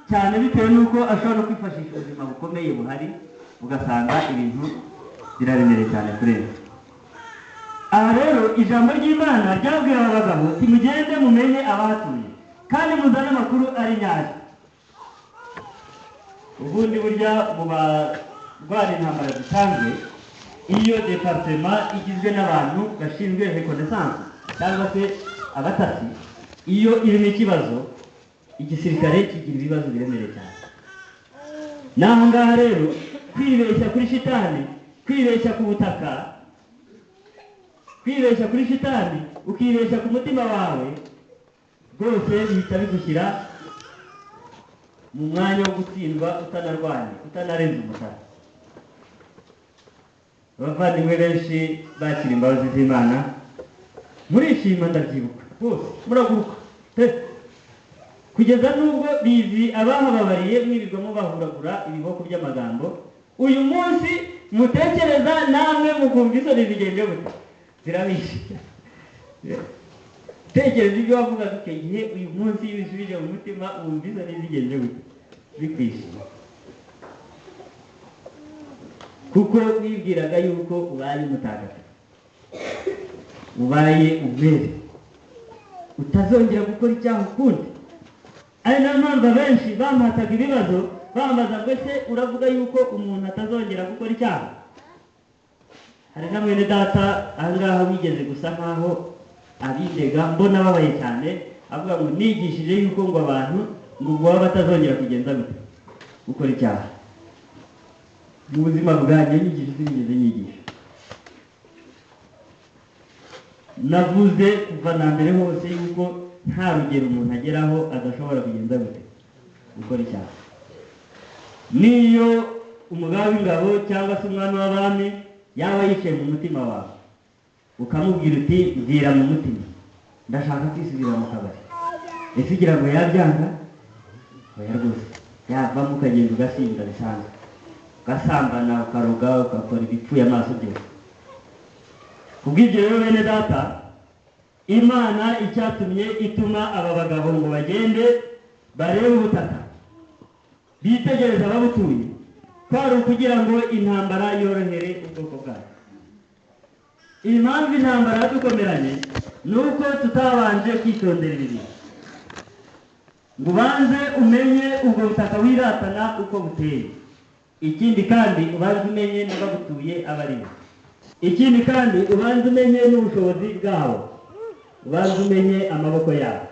cyane, bitewe n'uko ashobora no kwifashisha ubuzima bukomeye buhari, ugasanga ibintu biraremereye cyane kurenza. Aha rero ijambo ry'Imana ryabwira abagabo ati mugende mumenye abahatuye kandi muzane amakuru ari nyayo. Ubundi burya mu barwara intambara zisanzwe, iyo departement igizwe n'abantu bashinzwe reconnaissance cyangwa se abatasi, iyo irimo ikibazo, igisirikare kigira ibibazo biremereye cyane. Naho ngaha rero kwibeshya kuri Shitani, kwibeshya ku butaka, kwibeshya kuri Shitani, ukibeshya ku mutima wawe, rwose bihita bigushyira mu mwanya wo gutsindwa utanarwanye, utanarenza umutara. Abavandimwe benshi bakira imbabazi z'Imana, murishima ndabyibuka rwose, muraguruka kugeza n'ubwo bizi abahababariye mwirirwa mubahuragura ibiboko by'amagambo. Uyu munsi mutekereza namwe mukumva isoni zigende gute, zirabishe. Tekereza ibyo wavugaga icyo gihe, uyu munsi iyo ubisubije mu mutima wumva isoni zigende gute, bikwishima, kuko wibwiraga yuko ubaye umutagatifu, ubaye umwere. utazongera gukora icyaha ukundi. Ari nayo mpamvu abenshi bamuhataga ibibazo bambaza ngo ese uravuga yuko umuntu atazongera gukora icyaha? Hari na mwene data ahangaha wigeze gusa nkaho abindega, mbona babaye cyane, avuga ngo nigishije yuko ngo abantu ngo baba batazongera kugenza gukora icyaha. Mu buzima bwanjye nigishije sinigeze nyigisha. Navuze kuva na mbere hose yuko nta rugero umuntu ageraho adashobora kugenza gukora icyaha. Niyo umugaba w'ingabo cyangwa se umwami w'abami yaba yicaye mu mutima wawe ukamubwira uti mbwira mu mutima ndashaka kwisubira mu kabari, ese ugira ngo yabyanga? Oya rwose, yavamo ukagenda ugasinda bisanzwe, ugasambana, ukaroga, ugakora ibipfuye amaso byose. Kubw'ibyo rero bene data, Imana icyatumye ituma aba bagabo ngo bagende barebe ubutaka bitegereza ababutuye, kwari ukugira ngo intambara yorohere ubwoko bwayo. Impamvu intambara yadukomeranye ni uko tutabanje kwitondera ibintu ngo ubanze umenye ubwo butaka wiratana uko buteye. Ikindi kandi ubanze umenye n'ababutuye abaribo. Ikindi kandi ubanze umenye n'ubushobozi bwabo, ubanze umenye amaboko yabo.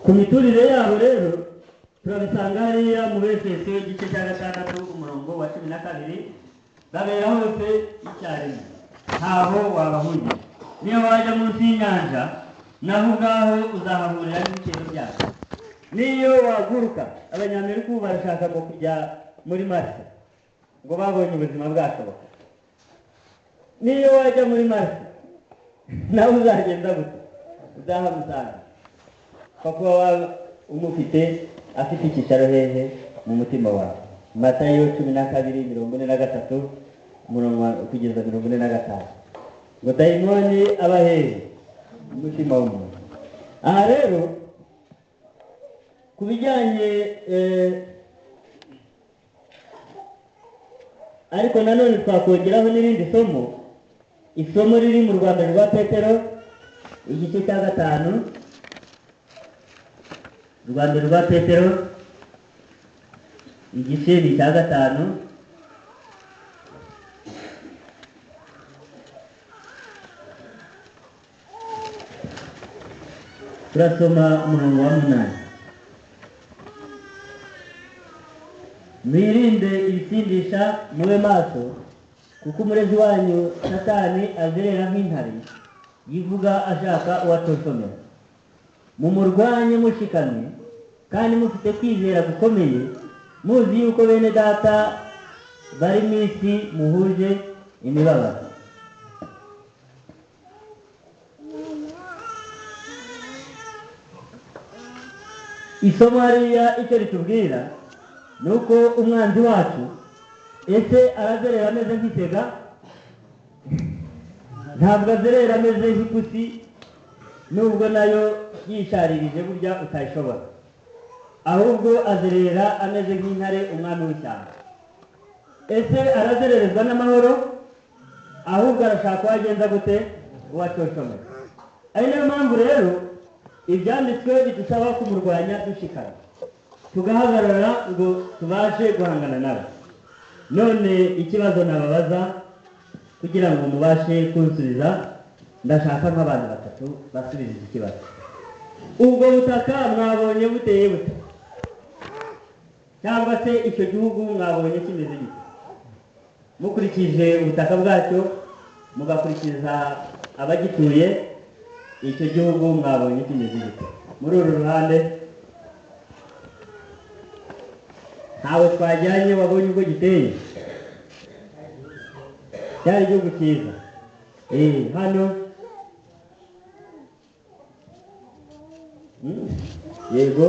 Ku miturire yabo rero turabisanga hariya mu Efeso igice cya 6 umurongo wa 12, babera hose icyarimwe, ntaho wabahungira. Niyo wajya munsi y'inyanja naho ngaho uzahahurira n'ibiciro byabo. Niyo waguruka, Abanyamerika ubu barashaka ngo kujya muri Mars, ngo babonye ubuzima bwashoboka. Niyo wajya muri Mars nawe uzagenda gute? Uzahamusanga kuko umufite afite icyicaro hehe mu mutima wawe. Matayo 12:43 umurongo kugeza 45, ngo dayimoni aba hehe? Umutima w'umuntu. Aha rero ku bijyanye ariko nanone twakongeraho n'irindi somo, isomo riri mu Rwanda rwa Petero igice cya 5, Rwanda rwa Petero igice cya 5 turasoma umurongo wa 8. Mwirinde ibisindisha, mube maso, kuko umurezi wanyu Satani azerera nk'intare yivuga ashaka uwatotomera. Mumurwanye mushikamye kandi mufite kwizera gukomeye, muzi yuko bene data bari mu isi muhuje imibabaro. Isomo hariya icyo ritubwira ni uko umwanzi wacu ese arazerera ameze nk'itega? Ntabwo azerera ameze nk'ipusi, nubwo nayo yisharirije burya utayishobora, ahubwo azerera ameze nk'intare, umwami w'ishyamba. Ese arazererezwa n'amahoro? Ahubwo arashaka wagenza gute? Uwatoshomera. Ari nayo mpamvu rero ibyanditswe bidusaba kumurwanya dushikana, tugahagarara ngo tubashe guhangana nabo. None ikibazo nababaza kugira ngo mubashe kunsubiza, ndashaka nk'abantu 3 basubiza ikibazo. Ubwo butaka mwabonye buteye bute? Cyangwa se icyo gihugu mwabonye kimeze gute? Mukurikije ubutaka bwacyo mugakurikiza abagituye, icyo gihugu mwabonye kimeze gute? Muri uru ruhande ntawe twajyanye wabonye ubwo giteye? Cyari igihugu cyiza. Hano yego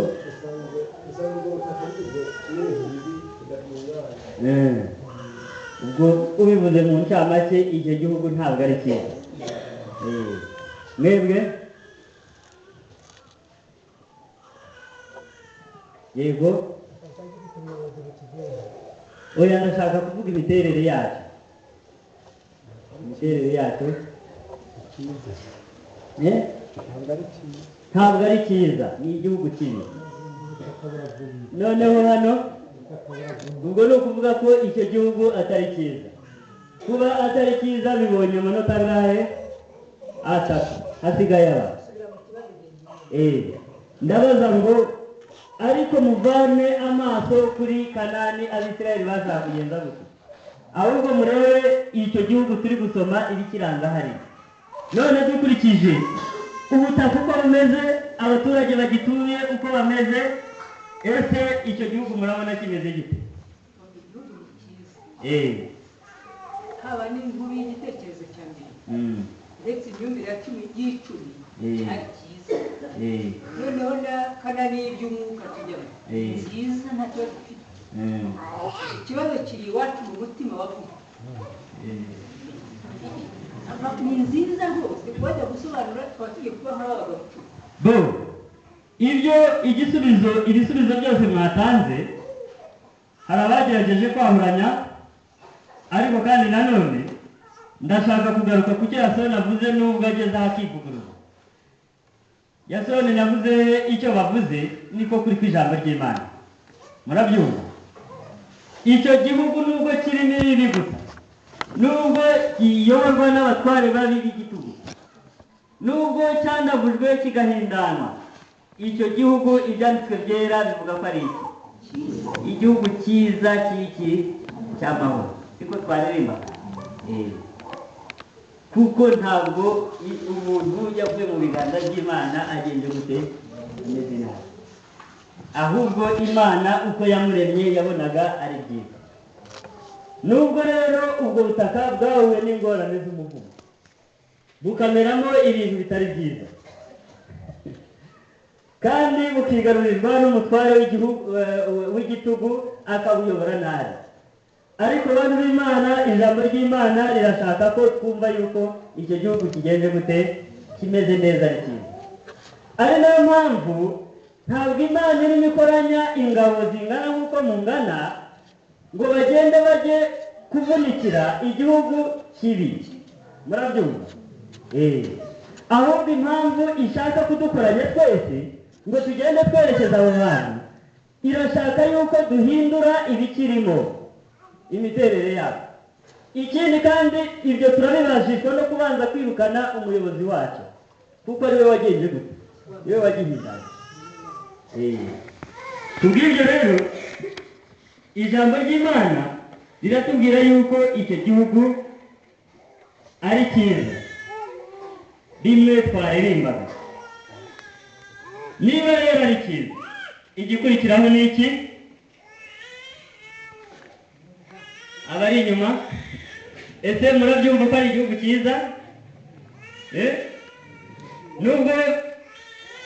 ubwo ubivuze mu ncamake icyo gihugu ntabwo ari cyiza. Mwebwe yego oya ndashaka kuvuga imiterere yacyo. imiterere yacyo ntabwo ari cyiza, ni igihugu kibi. noneho hano ubwo ni ukuvuga ko icyo gihugu atari cyiza. kuba atari cyiza bibonye amanota angahe? 3. hasigaye aba ndabaza ngo ariko muvane amaso kuri Kanani Abisirayeli bashaka kugenza gute? Ahubwo murebe icyo gihugu turi gusoma ibikiranga hari. None dukurikije ubutaka uko bumeze, abaturage bagituye uko bameze, ese icyo gihugu murabona kimeze gite? haba n'inkuru y'igitekerezo cya mbere ndetse imyumvire ya y'icumi ari cyiza. noneho na Kanani y'iby'umwuka tujyamo nziza, nta kibazo dufite. ikibazo kiri iwacu mu mutima wavuga ni nziza rwose, wajya gusobanura tukaba tugiye kuba nk'ababaga bucumi. ibisubizo byose mwatanze hari abagerageje kwahuranya, ariko kandi nanone ndashaka kugaruka ku cyo Yasoni avuze nubwo ageze akivuguruza. Yasoni yavuze icyo bavuze niko kuri kw'ijambo ry'Imana. Murabyumva? Icyo gihugu nubwo kirimo ibibi gusa, nubwo kiyoborwa n'abatware babi b'igitugu, nubwo cyandavujwe kigahindanwa, icyo gihugu ibyanditswe byera bivuga ko ari iki? Igihugu cyiza kiri cy'amahoro. Siko twaririmba. Kuko ntabwo umuntu yavuye mu biganza by'Imana agenje gute ameze nabi, ahubwo Imana uko yamuremye yabonaga ari byiza. Nubwo rero ubwo butaka bwahuye n'ingorane z'umuvumo, bukameramo ibintu bitari byiza, kandi bukigarurirwa n'umutware w'igitugu akabuyobora nabi, ariko abantu b'Imana, ijambo ry'Imana rirashaka ko twumva yuko icyo gihugu kigenze gute, kimeze neza ari cyiza. Ari nayo mpamvu ntabwo Imana irimo ikoranya ingabo zingana nk'uko mungana ngo bagende bajye kuvunikira igihugu kibi. Murabyumva? Ahubwo impamvu ishaka kudukoranya twese ngo tugende twerekeza abo bantu, irashaka yuko duhindura ibikirimo, imiterere yabo. Ikindi kandi ibyo turabibashishwa no kubanza kwirukana umuyobozi wacu, kuko ariwe wagenje gute, niwe wagihindanye. Kubw'ibyo rero ijambo ry'Imana riratubwira yuko icyo gihugu ari cyiza, rimwe twaririmbaga. Niba rero ari cyiza, igikurikiraho ni iki? Abari inyuma, ese murabyumva ko ari igihugu cyiza? Nubwo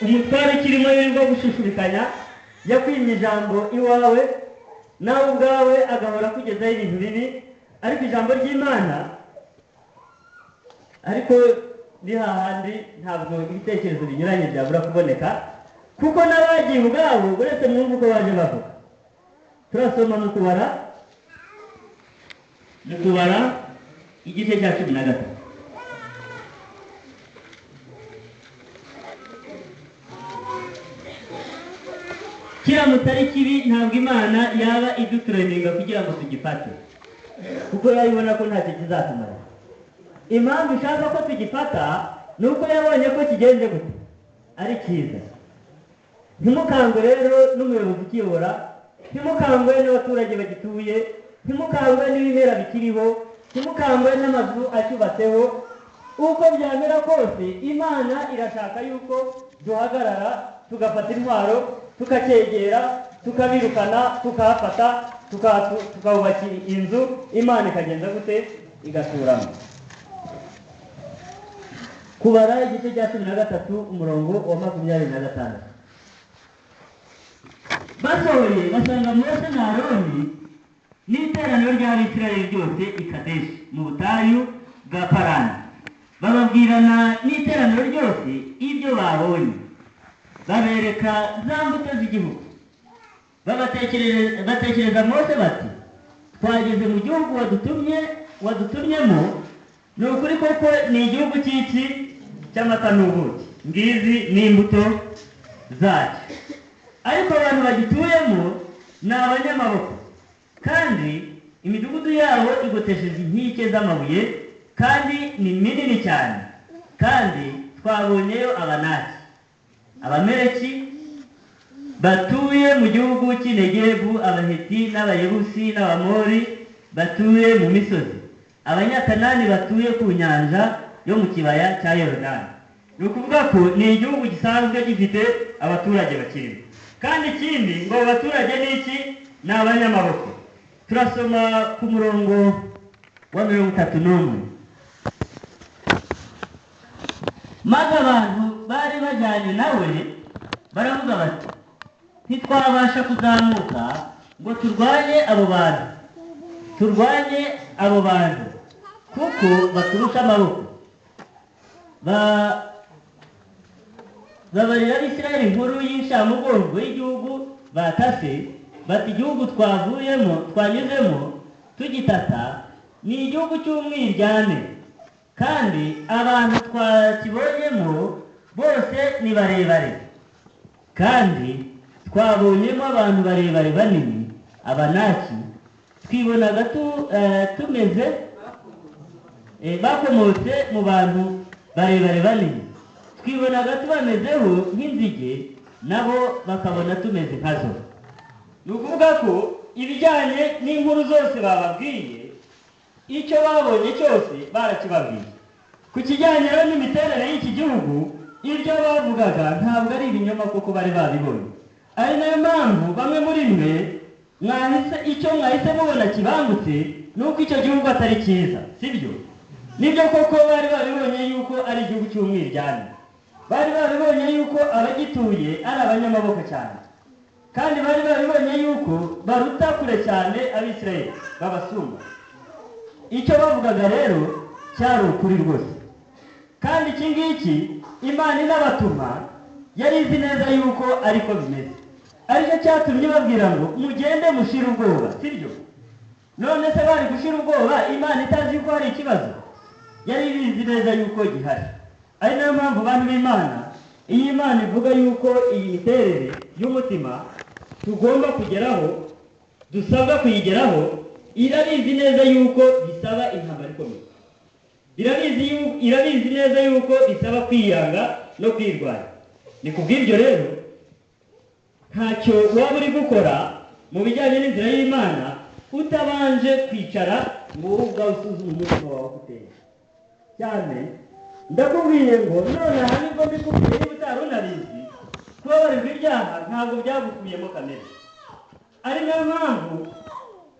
umutware kirimo yirirwa gushushubikanya, yakwimye ijambo iwawe, nawe ubwawe agahora kugezaho ibintu bibi, ariko ijambo ry'Imana ariko hahandi ntabwo ibitekerezo binyuranye byabura kuboneka, kuko n'abagiye ubwabo uretse mwumva uko baje bavuga. Turasoma mu kubara igice cya 13. Kiramutse ari kibi ntabwo Imana yaba idutureninga kugira ngo tugifate, kuko yabibona ko ntacyo kizatumara. Impamvu ishaka ko tugifata ni uko yabonye ko kigenze gute, ari cyiza. Ntimukangwe rero n'umuyobozi ukiyobora, ntimukangwe n'abaturage bagituye, ntimukangwe n'ibimera bikiriho, ntimukangwe n'amazu acyubatseho. Uko byamera kose Imana irashaka yuko duhagarara tugafata intwaro, tukacyegera, tukabirukana, tukahafata, tukahubakira inzu, Imana ikagenza gute, igaturamo. Kubara igice cya 13 umurongo wa 25. Basohoye basanga Mose na Aroni n'iteraniro ry'Abisirayeli ryose i Kadeshi mu butayu bwa Parani, bababwirana n'iteraniro ryose ibyo babonye, babereka za mbuto z'igihugu. Batekereza Mose bati, twageze mu gihugu wadutumyemo, ni ukuri koko ni igihugu cy'iki cy'amata n'ubuki, ngizi n'imbuto zacyo, ariko abantu bagituyemo ni abanyamaboko, kandi imidugudu yabo igotesheje inkike z'amabuye, kandi ni minini cyane, kandi twabonyeyo abanaki, abamereki batuye mu gihugu cy'Inegebu, abaheti n'abayebusi n'abamori batuye mu misozi, abanyakanani batuye ku nyanja yo mu kibaya cya Yorodani. Ni ukuvuga ko ni igihugu gisanzwe gifite abaturage bakirimo, kandi ikindi ngo abaturage ni iki? Ni abanyamaboko. Turasoma ku murongo wa 31. Maze abantu bari bajyanye nawe baravuga bati, ntitwabasha kuzamuka ngo turwanye abo bantu kuko baturusha amaboko. Babarira Abisirayeli inkuru y'inshamugongo y'igihugu batase, bati igihugu twanyuzemo tugitata ni igihugu cy'umwiryane, kandi abantu twakibonyemo bose ni barebare, kandi twabonyemo abantu barebare banini, abanaki, twibonaga tumeze bakomotse mu bantu barebare banini, twibonaga tubamezeho nk'inzige, nabo bakabona tumeze nkazo. Ni ukuvuga ko ibijyanye n'inkuru zose bababwiye, icyo babonye cyose barakibabwiye. Ku kijyanye rero n'imiterere y'iki gihugu, ibyo bavugaga ntabwo ari ibinyoma kuko bari babibonye. Ari nayo mpamvu bamwe muri mwe mwahise mubona kibangutse, nuko icyo gihugu atari cyiza, sibyo? Nibyo koko bari babibonye yuko ari igihugu cy'umwiryane, bari babibonye yuko abagituye ari abanyamaboko cyane, kandi bari babibonye yuko baruta kure cyane Abisirayeli, babasumba. Icyo bavugaga rero cyari ukuri rwose, kandi iki ngiki Imana inabatuma yari izi neza yuko ariko bimeze, aricyo cyatumye babwira ngo mugende mushire ubwoba, sibyo? None se bari gushira ubwoba Imana itazi yuko hari ikibazo? Yari ibizi neza yuko gihari. Ari nayo mpamvu bantu b'Imana, iyo Imana ivuga yuko iyi miterere y'umutima tugomba kugeraho, dusabwa kuyigeraho, irabizi neza yuko bisaba intambara ikomeye, irabizi neza yuko bisaba kwiyanga no kwirwanya. Ni kubw'ibyo rero ntacyo waba uri gukora mu bijyanye n'inzira y'Imana utabanje kwicara ngo ubwawe usuzume umutima wawe uteye cyane. Ndakubwiye ngo none aha nibwo mbikubwiye, niba utari unabizi, kubabarirwa ibyaha ntabwo byagukuyemo kamere. Ari nayo mpamvu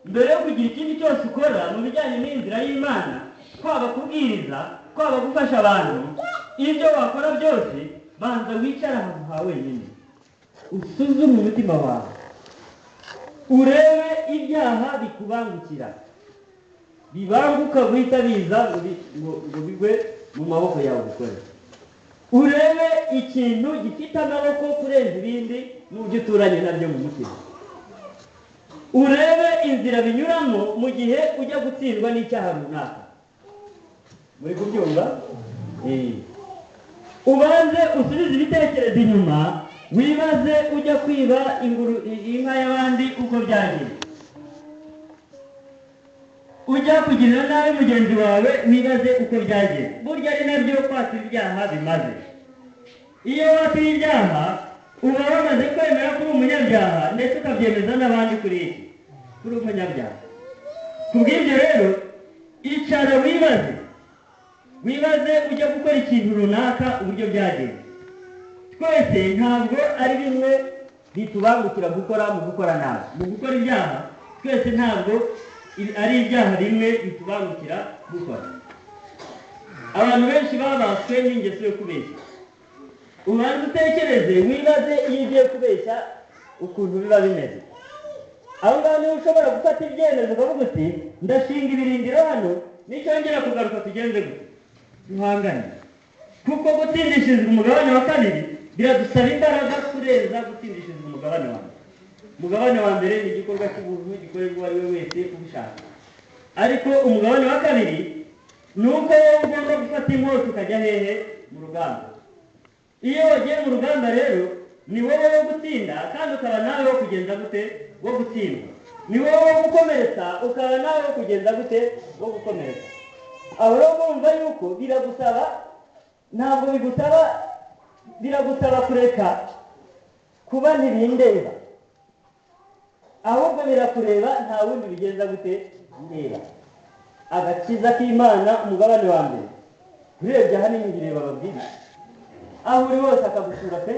mbere yo kugira ikindi cyose ukora mu bijyanye n'inzira y'Imana, kwaba kubwiriza, kwaba gufasha abantu, ibyo wakora byose banza wicara ahantu hawe wenyine, usuzume umutima wawe, urebe ibyaha bikubangukira, bibanguka guhita biza ngo bigwe mu maboko yawe gukora. Urebe ikintu gifite amaboko kurenza ibindi n'ubyo uturanye nabyo mu mutima. Urebe inzira binyuramo mu gihe ujya gutsindwa n'icyaha runaka. Muri kubyumva? Ubanze usubize ibitekerezo inyuma, wibaze ujya kwiba inka y'abandi uko byagiye, ujya kugirira nabi mugenzi wawe wibaze uko byagiye. Burya ari nabyo kwatira ibyaha bimaze. Iyo watira ibyaha uba wamaze kwemera kuri umunyabyaha, ndetse ukabyemeza n'abandi kuri umunyabyaha. Kubw'ibyo rero icara wibaze ujya gukora ikintu runaka uburyo byagenze. Twese ntabwo ari bimwe bitubangukira gukora mu gukora nabi. Mu gukora ibyaha twese ntabwo ari ibyaha bimwe bitubangukira gukora. Abantu benshi babaswe n'ingeso yo kubeshya. Ubanza utekereze, wibaze iyo ugiye kubeshya ukuntu biba bimeze. Aho ngaho niho ushobora gufata ibyemezo ukavuga uti ndashinga ibirindiro hano, nicyongera kugaruka tugenze gute, duhangane. Kuko gutsindishirizwa umugabane wa kabiri biradusaba imbaraga kurenza gutsindishirizwa umugabane wa mbere. Umugabane wa mbere ni igikorwa cy'ubuntu gikorerwa uwo ari we wese ubishaka, ariko umugabane wa kabiri nuko wowe ugomba gufata inkota ukajya hehe mu rugamba. Iyo wagiye mu rugamba rero ni wowe wo gutsinda kandi ukaba nawe wo kugenza gute wo gutsindwa. Ni wowe wo gukomeretsa ukaba nawe wo kugenza gute wo gukomeretsa. Aho rero urumva yuko biragusaba kureka kuba ntibindeba, ahubwo birakureba nta wundi bigenza gute ndeba. Agakiza k'Imana umugabane wa mbere urebye ahanini bireba ababwiriza, aho uri hose akagusura pe,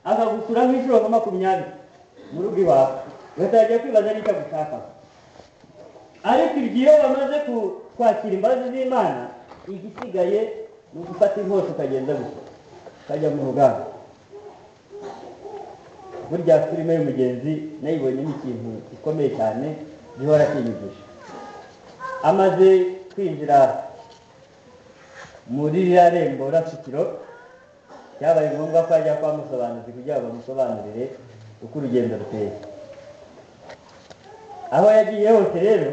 akagusura nk'inshuro nka 20 mu rugo iwawe, ugatangira kwibaza n'icyo agushaka. Ariko iyo bamaze kwakira imbabazi z'Imana, igisigaye ni ugufata inkota ukagenza gusa ukajya mu rugamba. Burya filime y'umugenzi nayibonye n'ikintu gikomeye cyane gihora kinyigisha. Amaze kwinjira muri ririya rembo Rasukiro, byabaye ngombwa ko ajya kwa musobanuzi kugira ngo bamusobanurire uko urugendo ruteye. Aho yagiye hose rero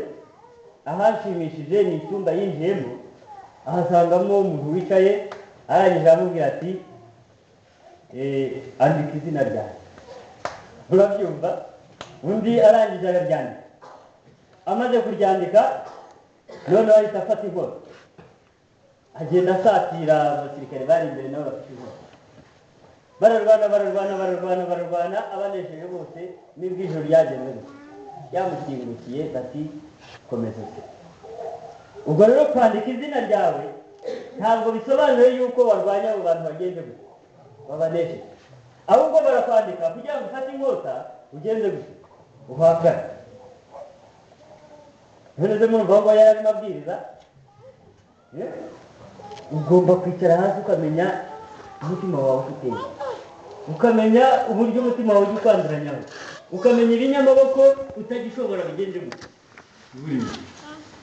ahashimishije ni icyumba yinjiyemo, ahasangamo umuntu wicaye arangije amubwira ati andika izina ryawe. Urabyumva? Undi arangije araryandika. Amaze kuryandika noneho ahita afata inkota agenda asatira abasirikare bari imbere nabo bafite inkota. Bararwana abanesheje bose n'ibwo ijoro ryagenze gusa yamukingukiye bati komeza se. Ubwo rero kwandika izina ryawe ntabwo bisobanuye yuko warwanya abo bantu bagenze gusa babanesheje, ahubwo barakwandika kugira ngo ufate inkota ugenze gusa uhakane. None murumva ngo yari amabwiriza, ugomba kwicara hasi ukamenya umutima wawe ufite, ukamenya uburyo umutima wawe ukwanduranyaho, ukamenya ibinyamaboko utagishobora bigenze gusa,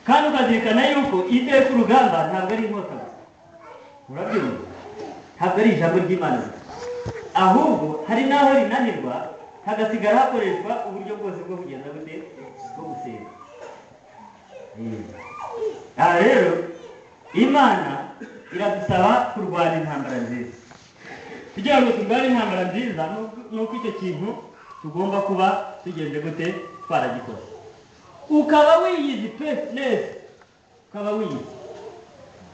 kandi ukazirikana yuko iteka urugamba ntabwo ari inkota gusa. Urabyumva? Ntabwo ari ijambo ry'Imana gusa, ahubwo hari n'aho rinanirwa hagasigara hakoreshwa uburyo bwose bwo kugenda gute bwo gusenga. Aha rero Imana iradusaba kurwana intambara nziza. Kugira ngo turwane intambara nziza nuko icyo kintu tugomba kuba tugenze gute twaragikoze. Ukaba wiyizi pe neza, ukaba wiyizi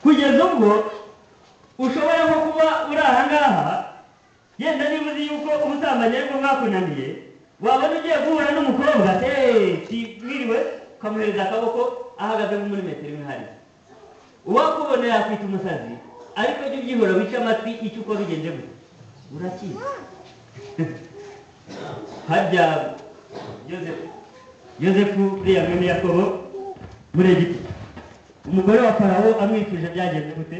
kugeza ubwo ushobora nko kuba uri aha ngaha, yenda niba uzi yuko ubusambanyi ariko mwakunaniye, wabona ugiye guhura n'umukobwa mwiriwe ukamuhereza akaboko ahagaze muri metero imwe hariya. Uwakubona yakwita umusazi, ariko jya ubyihora wica amatwi icyo ukora ugenze gute urakiza. Harya Yozefu uriya mwene Yakobo muri Egiputa, umugore wa Farawo amwifuje byagenze gute?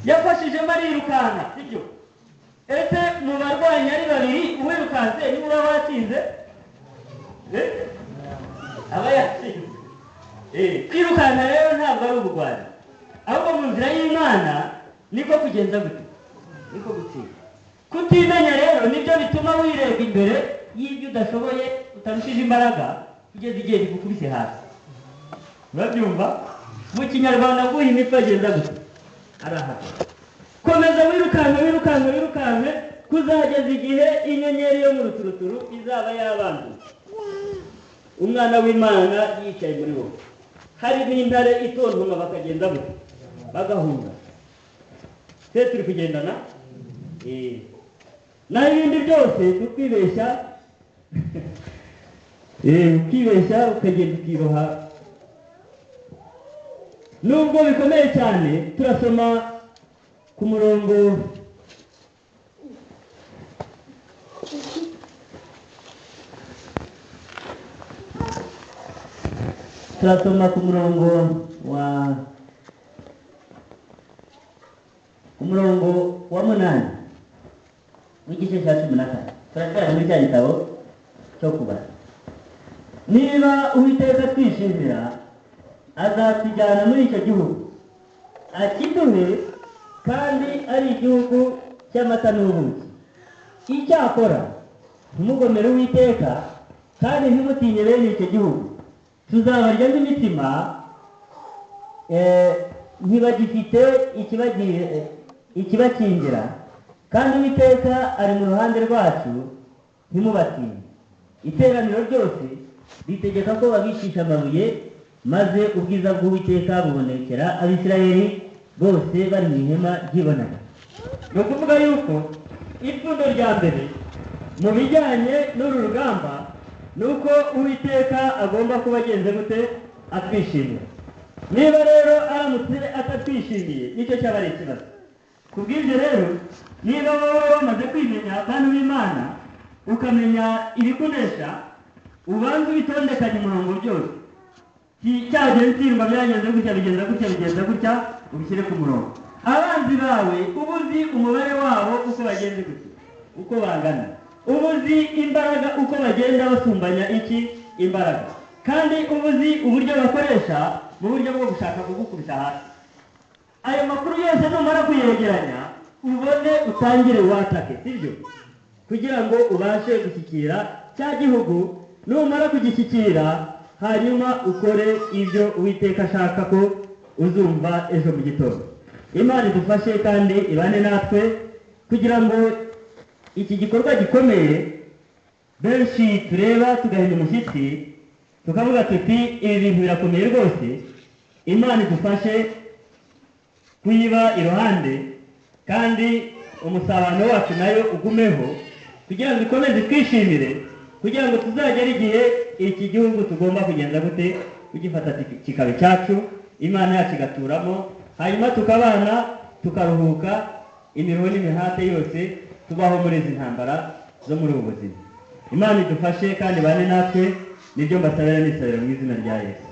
Yafashije marirukanka, sibyo? Ese mu barwanyi ari babiri uwirukanse niba uba watsinze? Aba yatsinze. Kwirukanka rero ntabwo ari ubugwari, ahubwo mu nzira y'Imana niko kugenza gute, niko gutsinda. Kutimenya rero nibyo bituma wirega imbere y'ibyo udashoboye utarushije imbaraga kugeza igihe gikukubise hasi. Urabyumva? Mu Kinyarwanda guha imitwe agenda gute arahaka. Komeza wirukanke kuzageza igihe inyenyeri yo mu ruturuturu izaba yabanduye. Umwana w'Imana yicaye muri wowe, hari n'intare itontoma bakagenda gute bagahunga. Se turi kugendana naho ibindi byose tukwibeshya ukibeshya ukagenda ukiroha. Nubwo bikomeye cyane, turasoma ku murongo wa 8 w'igice cya 14. Turacyari muri cya gitabo cyo kubara. Niba Uwiteka twishimira, azatujyana muri icyo gihugu akiduhe, kandi ari igihugu cy'amata n'ubuki. Icyakora ntimugomere Uwiteka kandi ntimutinye bene icyo gihugu, tuzabarya n'imitima ntibagifite ikibakingira, kandi Uwiteka ari mu ruhande rwacu, ntimubatinye. Iteraniro ryose ritegeka ko babicisha amabuye, maze ubwiza bw'Uwiteka bubonekera Abisirayeli bose bari mu ihema ry'ibonaniro. Ni ukuvuga yuko ipfundo rya mbere mu bijyanye n'uru rugamba ni uko Uwiteka agomba kuba agenze gute? Atwishimiye. Niba rero aramutse atatwishimiye, nicyo cyaba ari ikibazo. Ku bw'ibyo rero, niba wowe wamaze kwimenya abantu b'Imana, ukamenya ibikunesha, ubanza ubitondekanye umurongo byose. Cyagiye bitsindwa byagenze gutya, bigenza gutya, ubishyire ku murongo. Abanzi bawe uba uzi umubare wabo uko bagenze gutya, uko bangana. Uba uzi imbaraga uko bagenda basumbanya imbaraga. Kandi uba uzi uburyo bakoresha mu buryo bwo gushaka kugukubita hasi. Ayo makuru yose numara kuyegeranya, ubone utangire watake, sibyo? Kugira ngo ubashe gushyikira cya gihugu. Numara kugishyikira, hanyuma ukore ibyo Uwiteka ashaka ko uzumva ejo mu gitondo. Imana idufashe kandi ibane natwe kugira ngo iki gikorwa gikomeye benshi tureba tugahinda umushyitsi, tukavuga tuti ibi bintu birakomeye rwose. Imana idufashe kuyiba iruhande, kandi umusabano wacu nayo ugumeho, kugira ngo ikomeze twishimire, kugira ngo tuzagere igihe iki gihugu tugomba kugenda gute? Kugifata kikaba cyacu, Imana yacu igaturamo, hanyuma tukabana, tukaruhuka imiruho n'imihate yose tubaho muri izi ntambara zo muri ubu buzima. Imana idufashe kandi bane natwe, nibyo mbasabira n'isabira mu izina rya Yesu.